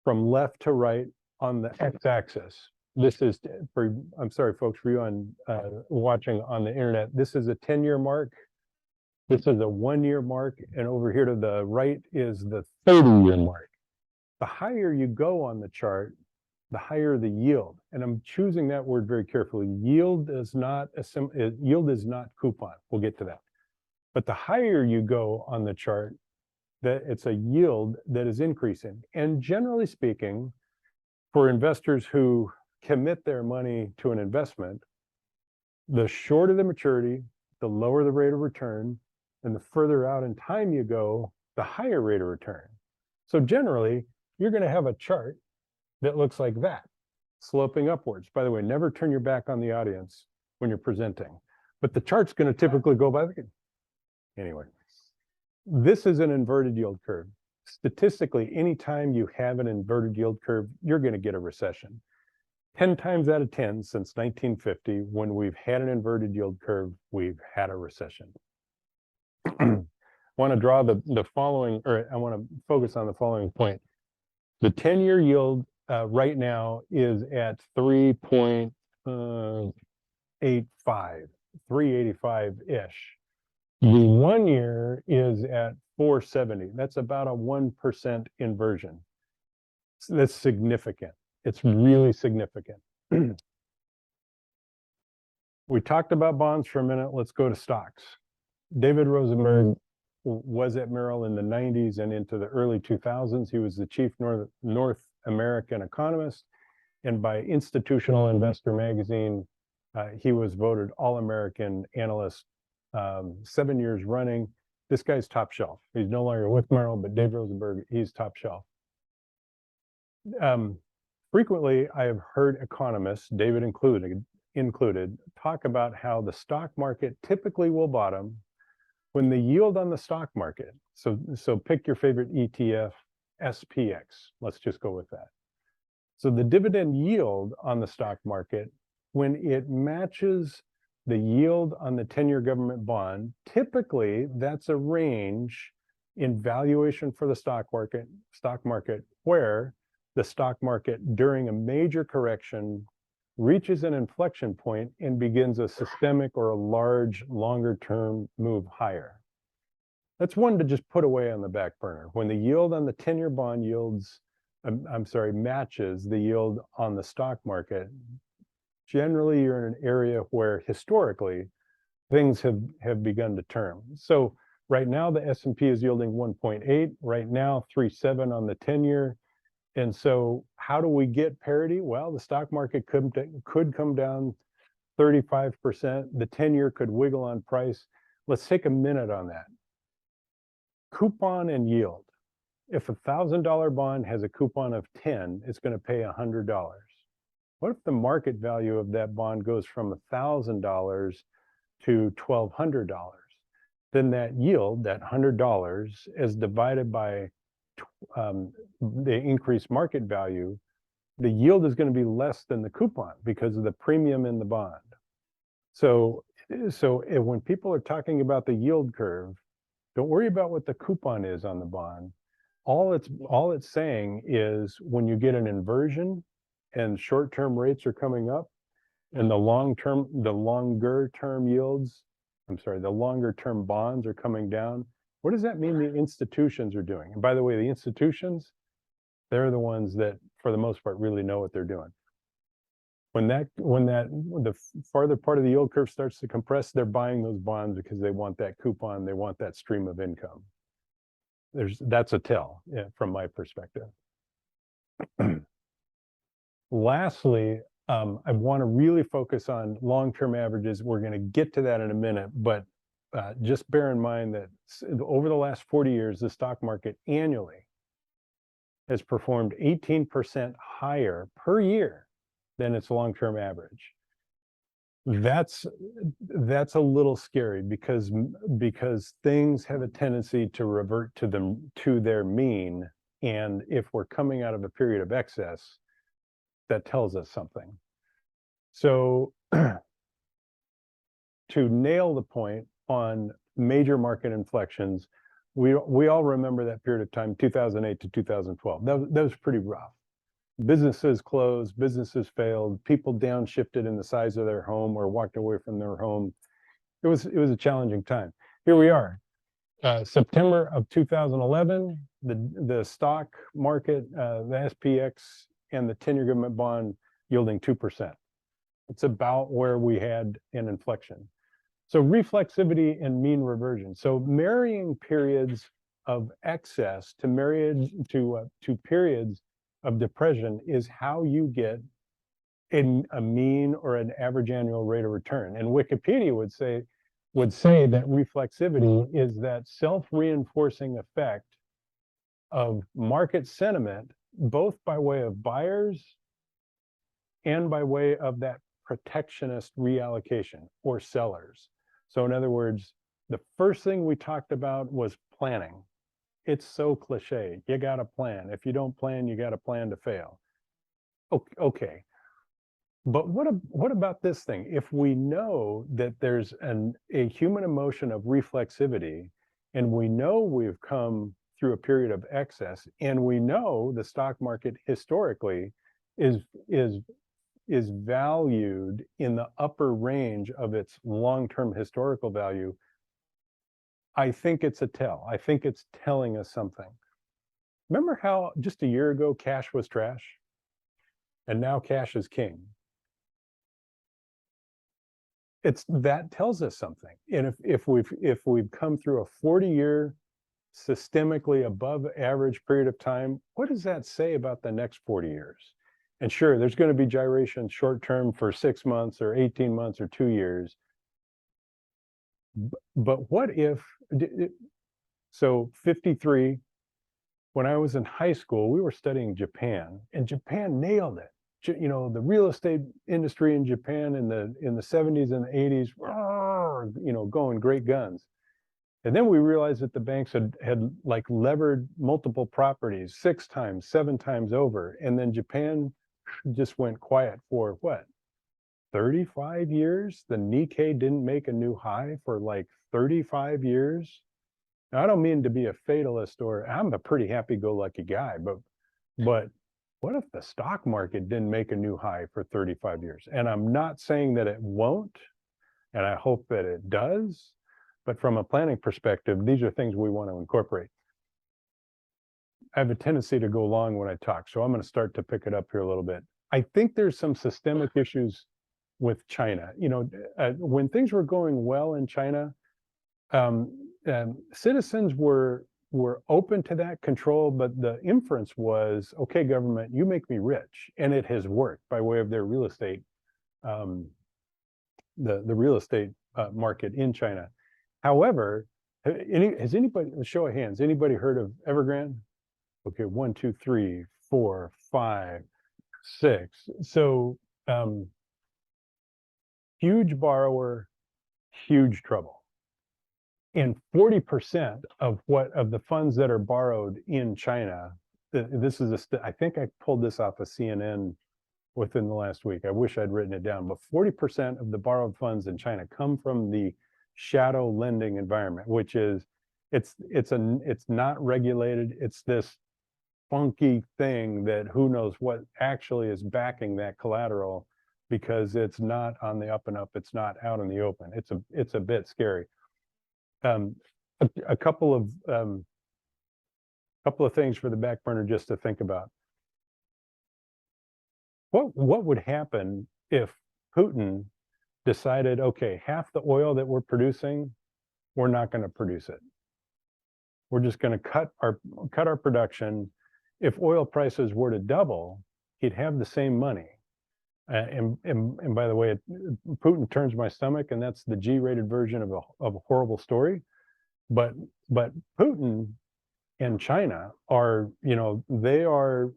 from left to right on the x-axis. This is I'm sorry, folks, for you on watching on the internet. This is a 10-year mark. This is a 1-year mark, and over here to the right is the 30-year mark. The higher you go on the chart, the higher the yield. And I'm choosing that word very carefully. Yield is not coupon. We'll get to that. But the higher you go on the chart, that it's a yield that is increasing. And generally speaking, for investors who commit their money to an investment, the shorter the maturity, the lower the rate of return, and the further out in time you go, the higher rate of return. So generally, you're going to have a chart that looks like that, sloping upwards. By the way, never turn your back on the audience when you're presenting. But the chart's going to typically go by the... Anyway, this is an inverted yield curve. Statistically, anytime you have an inverted yield curve, you're going to get a recession. 10 times out of 10 since 1950, when we've had an inverted yield curve, we've had a recession. I want to draw the following, or I want to focus on the following point. The 10-year yield right now is at 3.85, 385-ish. The 1-year is at 470. That's about a 1% inversion. So that's significant. It's really significant. We talked about bonds for a minute. Let's go to stocks. David Rosenberg was at Merrill in the 90s and into the early 2000s. He was the chief North American economist. And by Institutional Investor magazine, he was voted All-American Analyst 7 years running. This guy's top shelf. He's no longer with Merrill, but Dave Rosenberg, he's top shelf. Frequently, I have heard economists, David included, talk about how the stock market typically will bottom when the yield on the stock market, so pick your favorite ETF, SPX, let's just go with that. So the dividend yield on the stock market, when it matches the yield on the 10-year government bond, typically that's a range in valuation for the stock market where the stock market during a major correction reaches an inflection point and begins a systemic or a large, longer term move higher. That's one to just put away on the back burner. When the yield on the 10-year bond matches the yield on the stock market, generally you're in an area where historically things have begun to turn. So right now the S&P is yielding 1.8, right now 3.7 on the 10-year. And so how do we get parity? Well, the stock market could come down 35%. The 10-year could wiggle on price. Let's take a minute on that. Coupon and yield. If a $1,000 bond has a coupon of 10, it's going to pay $100. What if the market value of that bond goes from $1,000 to $1,200? Then that yield, that $100, is divided by the increased market value. The yield is going to be less than the coupon because of the premium in the bond. So when people are talking about the yield curve, don't worry about what the coupon is on the bond. All it's saying is when you get an inversion and short-term rates are coming up and the longer term bonds are coming down, what does that mean the institutions are doing? And by the way, the institutions, they're the ones that for the most part really know what they're doing. When the farther part of the yield curve starts to compress, they're buying those bonds because they want that coupon, they want that stream of income. That's a tell, from my perspective. Lastly, I want to really focus on long-term averages. We're going to get to that in a minute, but just bear in mind that over the last 40 years, the stock market annually has performed 18% higher per year than its long-term average. That's a little scary because things have a tendency to revert to their mean, and if we're coming out of a period of excess, that tells us something. So to nail the point on major market inflections, we all remember that period of time, 2008 to 2012. That was pretty rough. Businesses closed, businesses failed, people downshifted in the size of their home or walked away from their home. It was a challenging time. Here we are, September of 2011, the stock market, the SPX and the 10-year government bond yielding 2%. It's about where we had an inflection. So reflexivity and mean reversion. So marrying periods of excess to periods of depression is how you get a mean or an average annual rate of return. And Wikipedia would say that reflexivity is that self-reinforcing effect of market sentiment, both by way of buyers and by way of that protectionist reallocation or sellers. So in other words, the first thing we talked about was planning. It's so cliche. You got to plan. If you don't plan, you got to plan to fail. Okay. But what about this thing? If we know that there's a human emotion of reflexivity, and we know we've come through a period of excess, and we know the stock market historically is valued in the upper range of its long-term historical value, I think it's a tell. I think it's telling us something. Remember how just a year ago cash was trash? And now cash is king. That tells us something. And if we've come through a 40-year systemically above average period of time, what does that say about the next 40 years? And sure, there's going to be gyrations short term for 6 months or 18 months or 2 years. But what if, so 53, when I was in high school, we were studying Japan, and Japan nailed it. You know, the real estate industry in Japan in the 70s and the 80s, you know, going great guns. And then we realized that the banks had like levered multiple properties 6 times, 7 times over. And then Japan just went quiet for what? 35 years? The Nikkei didn't make a new high for like 35 years. Now, I don't mean to be a fatalist, or I'm a pretty happy-go-lucky guy, but what if the stock market didn't make a new high for 35 years? And I'm not saying that it won't, and I hope that it does, but from a planning perspective, these are things we want to incorporate. I have a tendency to go long when I talk, so I'm going to start to pick it up here a little bit. I think there's some systemic issues with China. You know, when things were going well in China, citizens were open to that control, but the inference was, okay, government, you make me rich, and it has worked by way of their real estate, the real estate market in China. However, has anybody, show of hands, anybody heard of Evergrande? Okay, 1, 2, 3, 4, 5, 6. So huge borrower, huge trouble. And 40% of the funds that are borrowed in China, this is I think I pulled this off of CNN within the last week. I wish I'd written it down, but 40% of the borrowed funds in China come from the shadow lending environment, which is it's not regulated. It's this funky thing that who knows what actually is backing that collateral, because it's not on the up and up. It's not out in the open. It's a bit scary. A couple of things for the back burner just to think about. What would happen if Putin decided, okay, half the oil that we're producing, we're not going to produce it. We're just going to cut our production. If oil prices were to double, he'd have the same money. And by the way, Putin turns my stomach, and that's the G-rated version of a horrible story. But Putin and China are, you know, they are,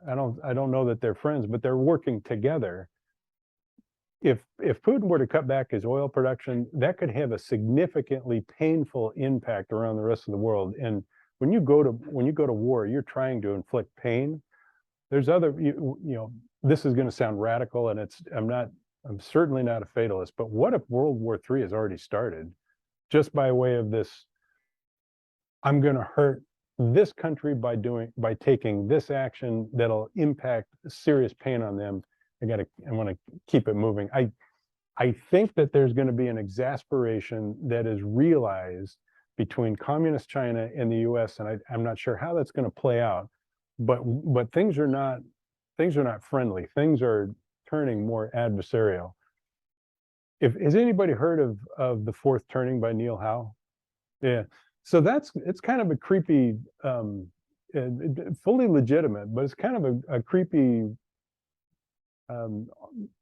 I don't know that they're friends, but they're working together. If Putin were to cut back his oil production, that could have a significantly painful impact around the rest of the world. And when you go to war, you're trying to inflict pain. There's other, you know, this is going to sound radical, and I'm certainly not a fatalist, but what if World War III has already started just by way of this? I'm going to hurt this country by taking this action that'll impact serious pain on them. I want to keep it moving. I think that there's going to be an exasperation that is realized between communist China and the US, and I'm not sure how that's going to play out, but things are not friendly. Things are turning more adversarial. Has anybody heard of The Fourth Turning by Neil Howe? Yeah. So it's kind of a creepy, fully legitimate, but it's kind of a creepy,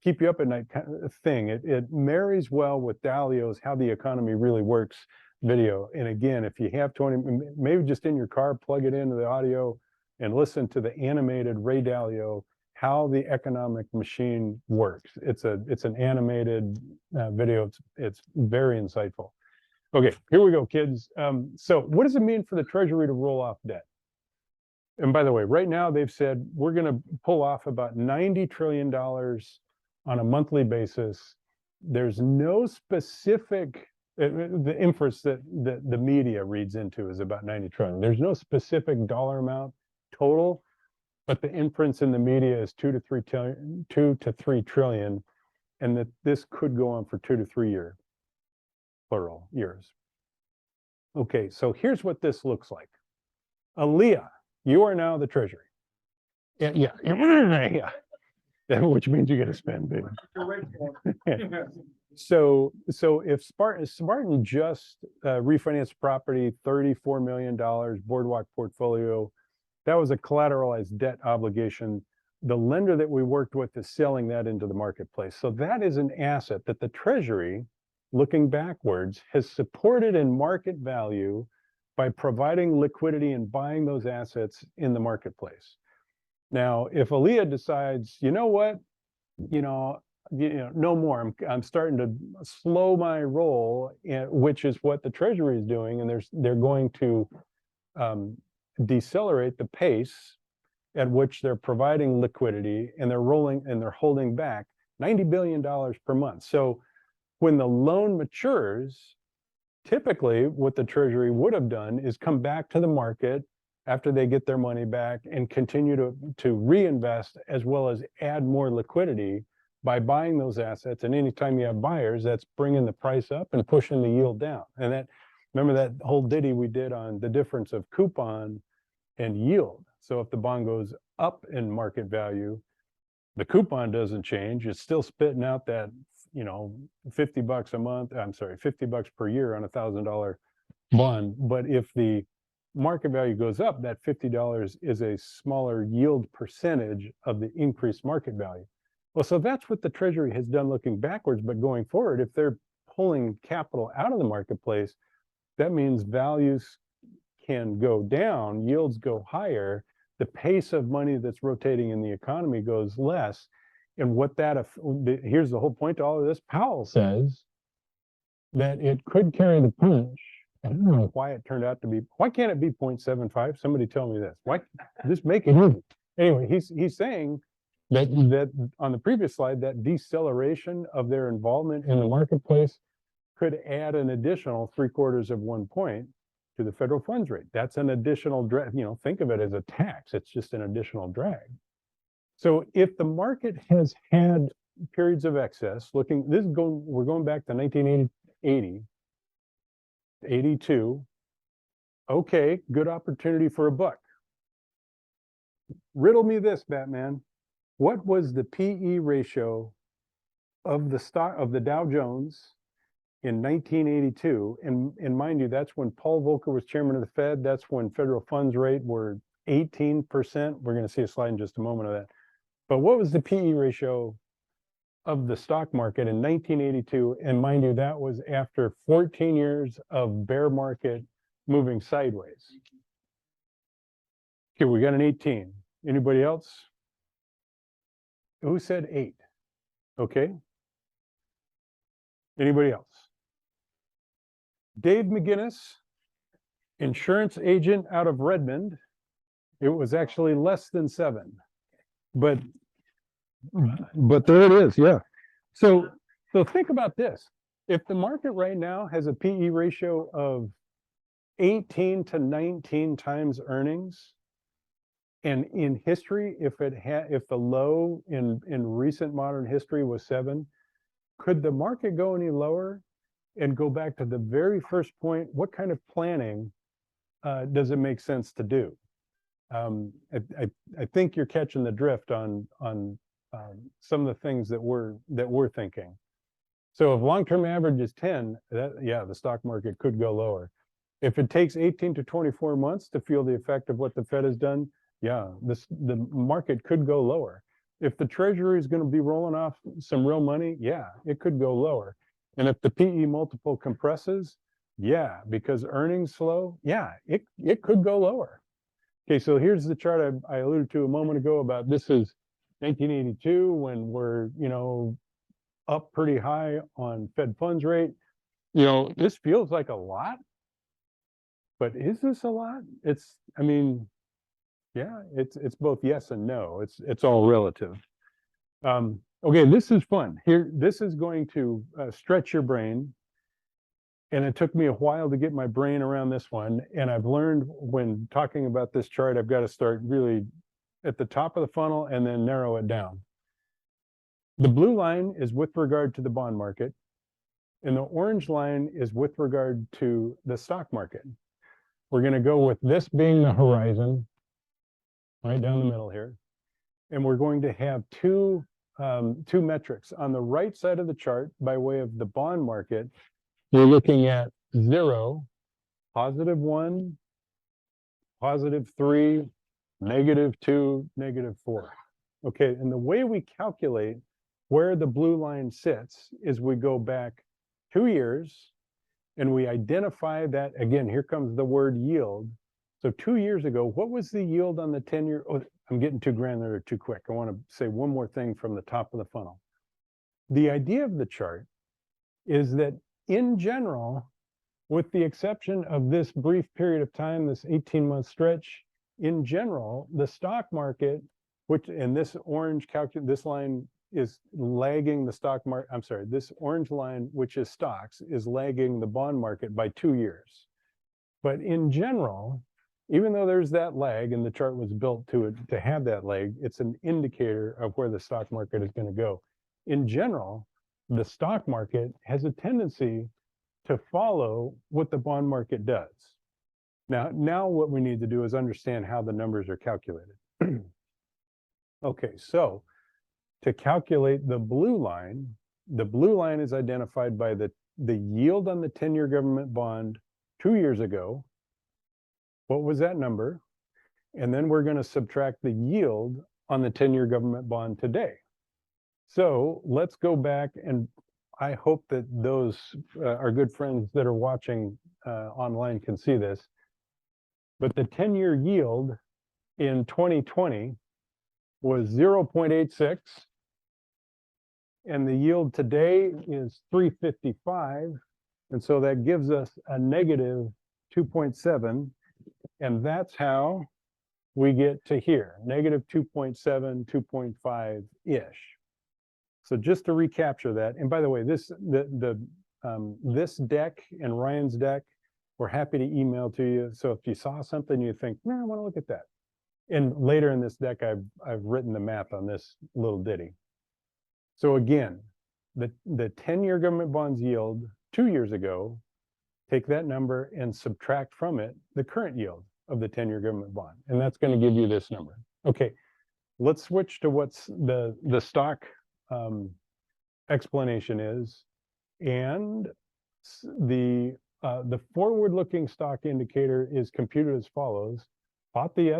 keep you up at night kind of thing. It marries well with Dalio's How the Economy Really Works video. And again, if you have 20, maybe just in your car, plug it into the audio and listen to the animated Ray Dalio, How the Economic Machine Works. It's an animated video. It's very insightful. Okay, here we go, kids. So what does it mean for the Treasury to roll off debt? And by the way, right now they've said we're going to pull off about $90 trillion on a monthly basis. There's no specific, the inference that the media reads into is about 90 trillion. There's no specific dollar amount total, but the inference in the media is 2 to 3 trillion, and that this could go on for 2 to 3 years, plural years. Okay, so here's what this looks like. Aaliyah, you are now the Treasury. Yeah. Which means you get to spend big. So if Spartan just refinanced property, $34 million, Boardwalk portfolio, that was a collateralized debt obligation. The lender that we worked with is selling that into the marketplace. So that is an asset that the Treasury, looking backwards, has supported in market value by providing liquidity and buying those assets in the marketplace. Now, if Aaliyah decides, you know what, no more, I'm starting to slow my roll, which is what the Treasury is doing, and they're going to decelerate the pace at which they're providing liquidity and they're holding back $90 billion per month. So when the loan matures, typically what the Treasury would have done is come back to the market after they get their money back and continue to reinvest as well as add more liquidity by buying those assets. And anytime you have buyers, that's bringing the price up and pushing the yield down. And that, remember that whole ditty we did on the difference of coupon and yield. So if the bond goes up in market value, the coupon doesn't change. It's still spitting out that, you know, $50 a month, I'm sorry, $50 per year on $1,000 bond. But if the market value goes up, that $50 is a smaller yield percentage of the increased market value. Well, so that's what the Treasury has done looking backwards, but going forward, if they're pulling capital out of the marketplace, that means values can go down, yields go higher, the pace of money that's rotating in the economy goes less. And what that, here's the whole point to all of this, Powell says that it could carry the punch. I don't know why it turned out to be, why can't it be 0.75? Somebody tell me this. Why, just make it easy. Anyway, he's saying that on the previous slide, that deceleration of their involvement in the marketplace could add an additional 3/4 of 1 point to the federal funds rate. That's an additional drag, you know, think of it as a tax. It's just an additional drag. So if the market has had periods of excess, we're going back to 1980, 82. Okay, good opportunity for a buck. Riddle me this, Batman. What was the PE ratio of the Dow Jones in 1982? And mind you, that's when Paul Volcker was chairman of the Fed. That's when federal funds rate were 18%. We're going to see a slide in just a moment of that. But what was the PE ratio of the stock market in 1982? And mind you, that was after 14 years of bear market moving sideways. Okay, we got an 18. Anybody else? Who said 8? Okay. Anybody else? Dave McGinnis, insurance agent out of Redmond. It was actually less than 7. But there it is, yeah. So think about this. If the market right now has a PE ratio of 18 to 19 times earnings, and in history, if the low in recent modern history was 7, could the market go any lower and go back to the very first point? What kind of planning does it make sense to do? I think you're catching the drift on some of the things that we're thinking. So if long-term average is 10, the stock market could go lower. If it takes 18 to 24 months to feel the effect of what the Fed has done, the market could go lower. If the Treasury is going to be rolling off some real money, it could go lower. And if the PE multiple compresses, because earnings slow, it could go lower. Okay, so here's the chart I alluded to a moment ago about this is 1982 when we're, up pretty high on Fed funds rate. This feels like a lot, but is this a lot? It's both yes and no. It's all relative. Okay, this is fun. Here, this is going to stretch your brain. And it took me a while to get my brain around this one. And I've learned when talking about this chart, I've got to start really at the top of the funnel and then narrow it down. The blue line is with regard to the bond market, and the orange line is with regard to the stock market. We're going to go with this being the horizon, right down the middle here. And we're going to have two metrics. On the right side of the chart, by way of the bond market, we're looking at 0, +1, +3, -2, -4. Okay, and the way we calculate where the blue line sits is we go back 2 years and we identify that, again, here comes the word yield. So 2 years ago, what was the yield on the 10-year? Oh, I'm getting too granular too quick. I want to say one more thing from the top of the funnel. The idea of the chart is that in general, with the exception of this brief period of time, this 18-month stretch, in general, the stock market, which, and this this line is lagging the stock market, I'm sorry, this orange line, which is stocks, is lagging the bond market by 2 years. But in general, even though there's that lag and the chart was built to have that lag, it's an indicator of where the stock market is going to go. In general, the stock market has a tendency to follow what the bond market does. Now what we need to do is understand how the numbers are calculated. Okay, so to calculate the blue line is identified by the yield on the 10-year government bond 2 years ago. What was that number? And then we're going to subtract the yield on the 10-year government bond today. So let's go back, and I hope that those our good friends that are watching online can see this. But the 10-year yield in 2020 was 0.86. And the yield today is 3.55. And so that gives us a negative 2.7. And that's how we get to here, negative 2.7, 2.5-ish. So just to recapture that, and by the way, this deck and Ryan's deck, we're happy to email to you. So if you saw something you think, I want to look at that. And later in this deck, I've written the math on this little ditty. So again, the 10-year government bonds yield 2 years ago, take that number and subtract from it the current yield of the 10-year government bond. And that's going to give you this number. Okay, let's switch to what's the stock explanation is. And the forward-looking stock indicator is computed as follows. Bought the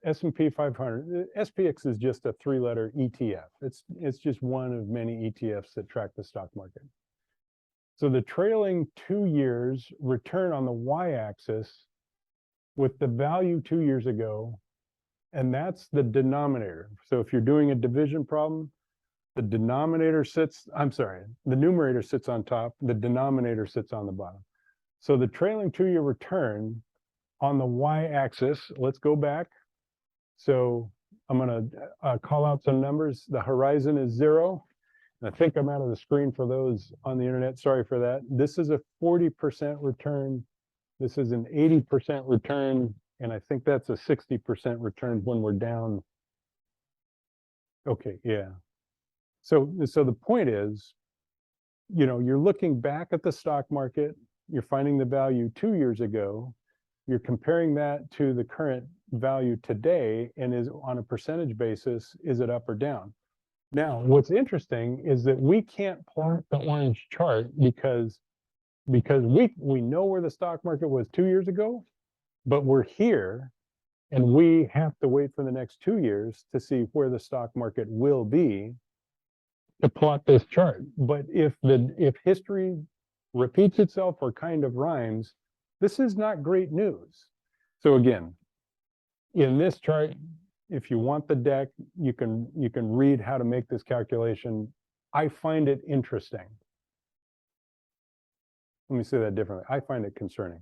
S&P 500. SPX is just a 3-letter ETF. It's just one of many ETFs that track the stock market. So the trailing 2 years return on the y-axis with the value 2 years ago, and that's the denominator. So if you're doing a division problem, the numerator sits on top, the denominator sits on the bottom. So the trailing 2-year return on the y-axis, let's go back. So I'm going to call out some numbers. The horizon is 0. And I think I'm out of the screen for those on the internet. Sorry for that. This is a 40% return. This is an 80% return. And I think that's a 60% return when we're down. Okay, yeah. So the point is, you're looking back at the stock market, you're finding the value 2 years ago, you're comparing that to the current value today, and is on a percentage basis, is it up or down? Now, what's interesting is that we can't plot the orange chart because we know where the stock market was 2 years ago, but we're here and we have to wait for the next 2 years to see where the stock market will be to plot this chart. But if history repeats itself or kind of rhymes, this is not great news. So again, in this chart, if you want the deck, you can read how to make this calculation. I find it interesting. Let me say that differently. I find it concerning.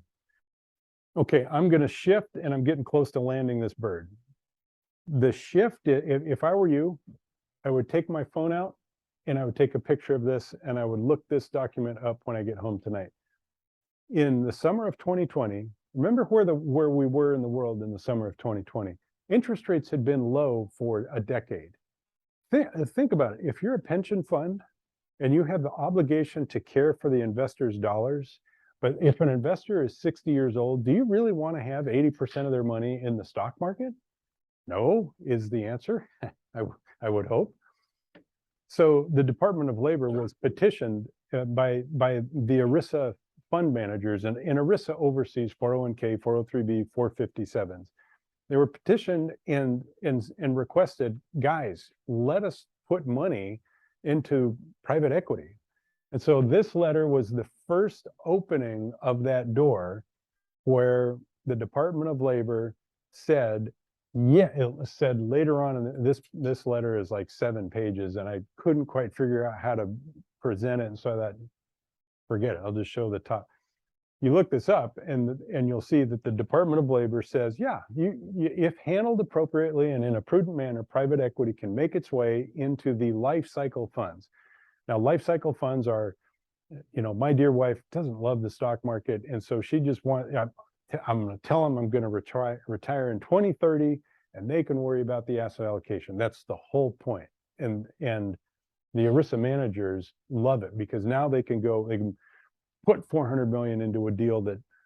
Okay, I'm going to shift, and I'm getting close to landing this bird. The shift, if I were you, I would take my phone out and I would take a picture of this, and I would look this document up when I get home tonight. In the summer of 2020, remember where we were in the world in the summer of 2020. Interest rates had been low for a decade. Think about it. If you're a pension fund and you have the obligation to care for the investor's dollars, but if an investor is 60 years old, do you really want to have 80% of their money in the stock market? No, is the answer. I would hope. So the Department of Labor was petitioned by the ERISA fund managers, and ERISA oversees 401k, 403b, 457s. They were petitioned and requested, guys, let us put money into private equity. And so this letter was the first opening of that door where the Department of Labor said, yeah, it said later on, and this letter is like 7 pages, and I couldn't quite figure out how to present it. And so I thought, forget it, I'll just show the top. you look this up and you'll see that the Department of Labor says, yeah, if handled appropriately and in a prudent manner, private equity can make its way into the life cycle funds. Now, life cycle funds are, my dear wife doesn't love the stock market. And so she just I'm going to tell them I'm going to retire in 2030 and they can worry about the asset allocation. That's the whole point. And the ERISA managers love it because now they can put 400 million into a deal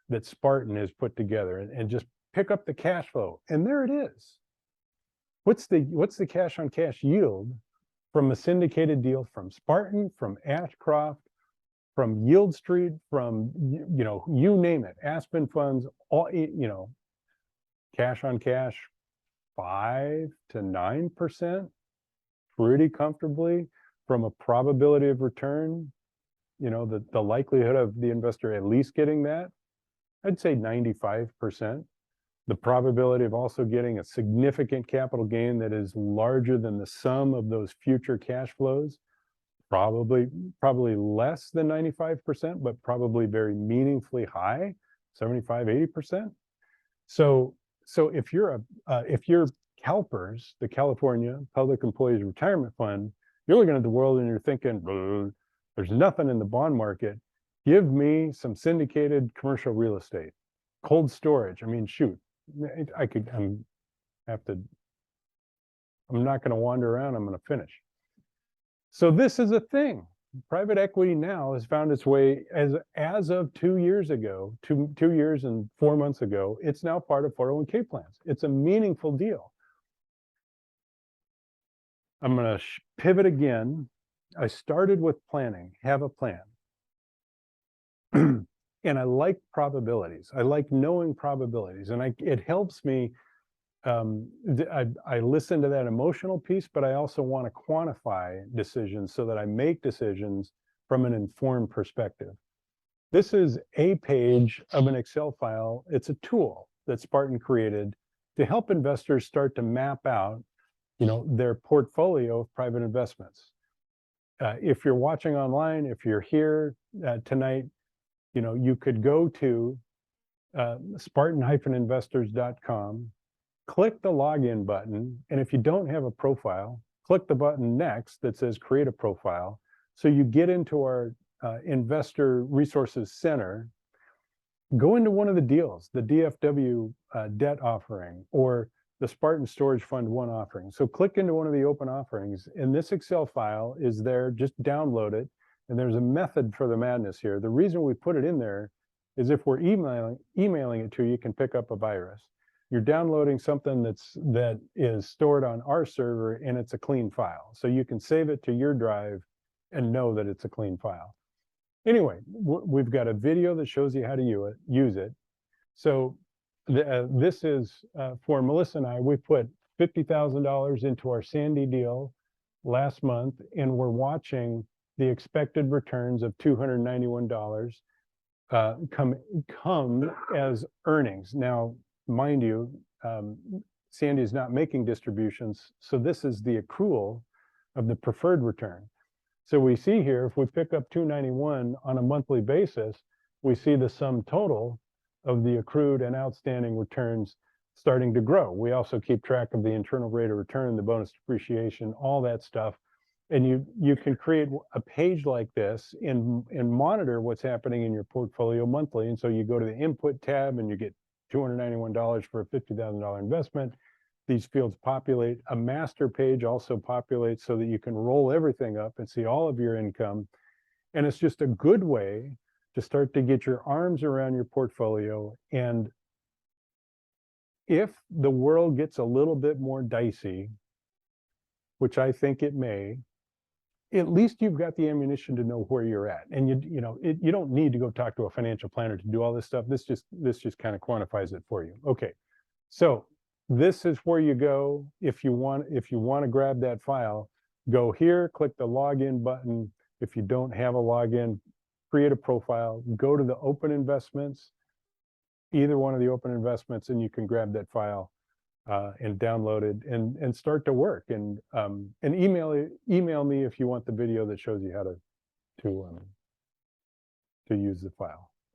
that Spartan has put together and just pick up the cash flow. And there it is. What's the cash on cash yield from a syndicated deal from Spartan, from Ashcroft, from Yield Street, from, you name it, Aspen funds, all, cash on cash, 5 to 9%, pretty comfortably from a probability of return, the likelihood of the investor at least getting that, I'd say 95%. The probability of also getting a significant capital gain that is larger than the sum of those future cash flows, probably less than 95%, but probably very meaningfully high, 75, 80%. So if you're CalPERS, the California Public Employees Retirement Fund, you're looking at the world and you're thinking, there's nothing in the bond market. Give me some syndicated commercial real estate, cold storage. I mean, shoot, I'm not going to wander around. I'm going to finish. So this is a thing. Private equity now has found its way as of 2 years ago, 2 years and 4 months ago, it's now part of 401k plans. It's a meaningful deal. I'm going to pivot again. I started with planning, have a plan. And I like probabilities. I like knowing probabilities. And it helps me. I listen to that emotional piece, but I also want to quantify decisions so that I make decisions from an informed perspective. This is a page of an Excel file. It's a tool that Spartan created to help investors start to map out, their portfolio of private investments. If you're watching online, if you're here tonight, you could go to spartan-investors.com, click the login button, and if you don't have a profile, click the button next that says create a profile. So you get into our Investor Resources Center, go into one of the deals, the DFW debt offering or the Spartan Storage Fund 1 offering. So click into one of the open offerings, and this Excel file is there, just download it. And there's a method for the madness here. The reason we put it in there is if we're emailing it to you, you can pick up a virus. You're downloading something that is stored on our server and it's a clean file. So you can save it to your drive and know that it's a clean file. Anyway, we've got a video that shows you how to use it. So this is for Melissa and I. We put $50,000 into our Sandy deal last month, and we're watching the expected returns of $291 come as earnings. Now, mind you, Sandy is not making distributions, so this is the accrual of the preferred return. So we see here, if we pick up $291 on a monthly basis, we see the sum total of the accrued and outstanding returns starting to grow. We also keep track of the internal rate of return, the bonus depreciation, all that stuff. And you can create a page like this and monitor what's happening in your portfolio monthly. And so you go to the input tab and you get $291 for a $50,000 investment. These fields populate. A master page also populates so that you can roll everything up and see all of your income. And it's just a good way to start to get your arms around your portfolio. And if the world gets a little bit more dicey, which I think it may, at least you've got the ammunition to know where you're at. And you don't need to go talk to a financial planner to do all this stuff. This just kind of quantifies it for you. Okay. So this is where you go. If you want to grab that file, go here, click the login button. If you don't have a login, create a profile, go to the open investments, either one of the open investments, and you can grab that file and download it and start to work. And email me if you want the video that shows you how to use the file.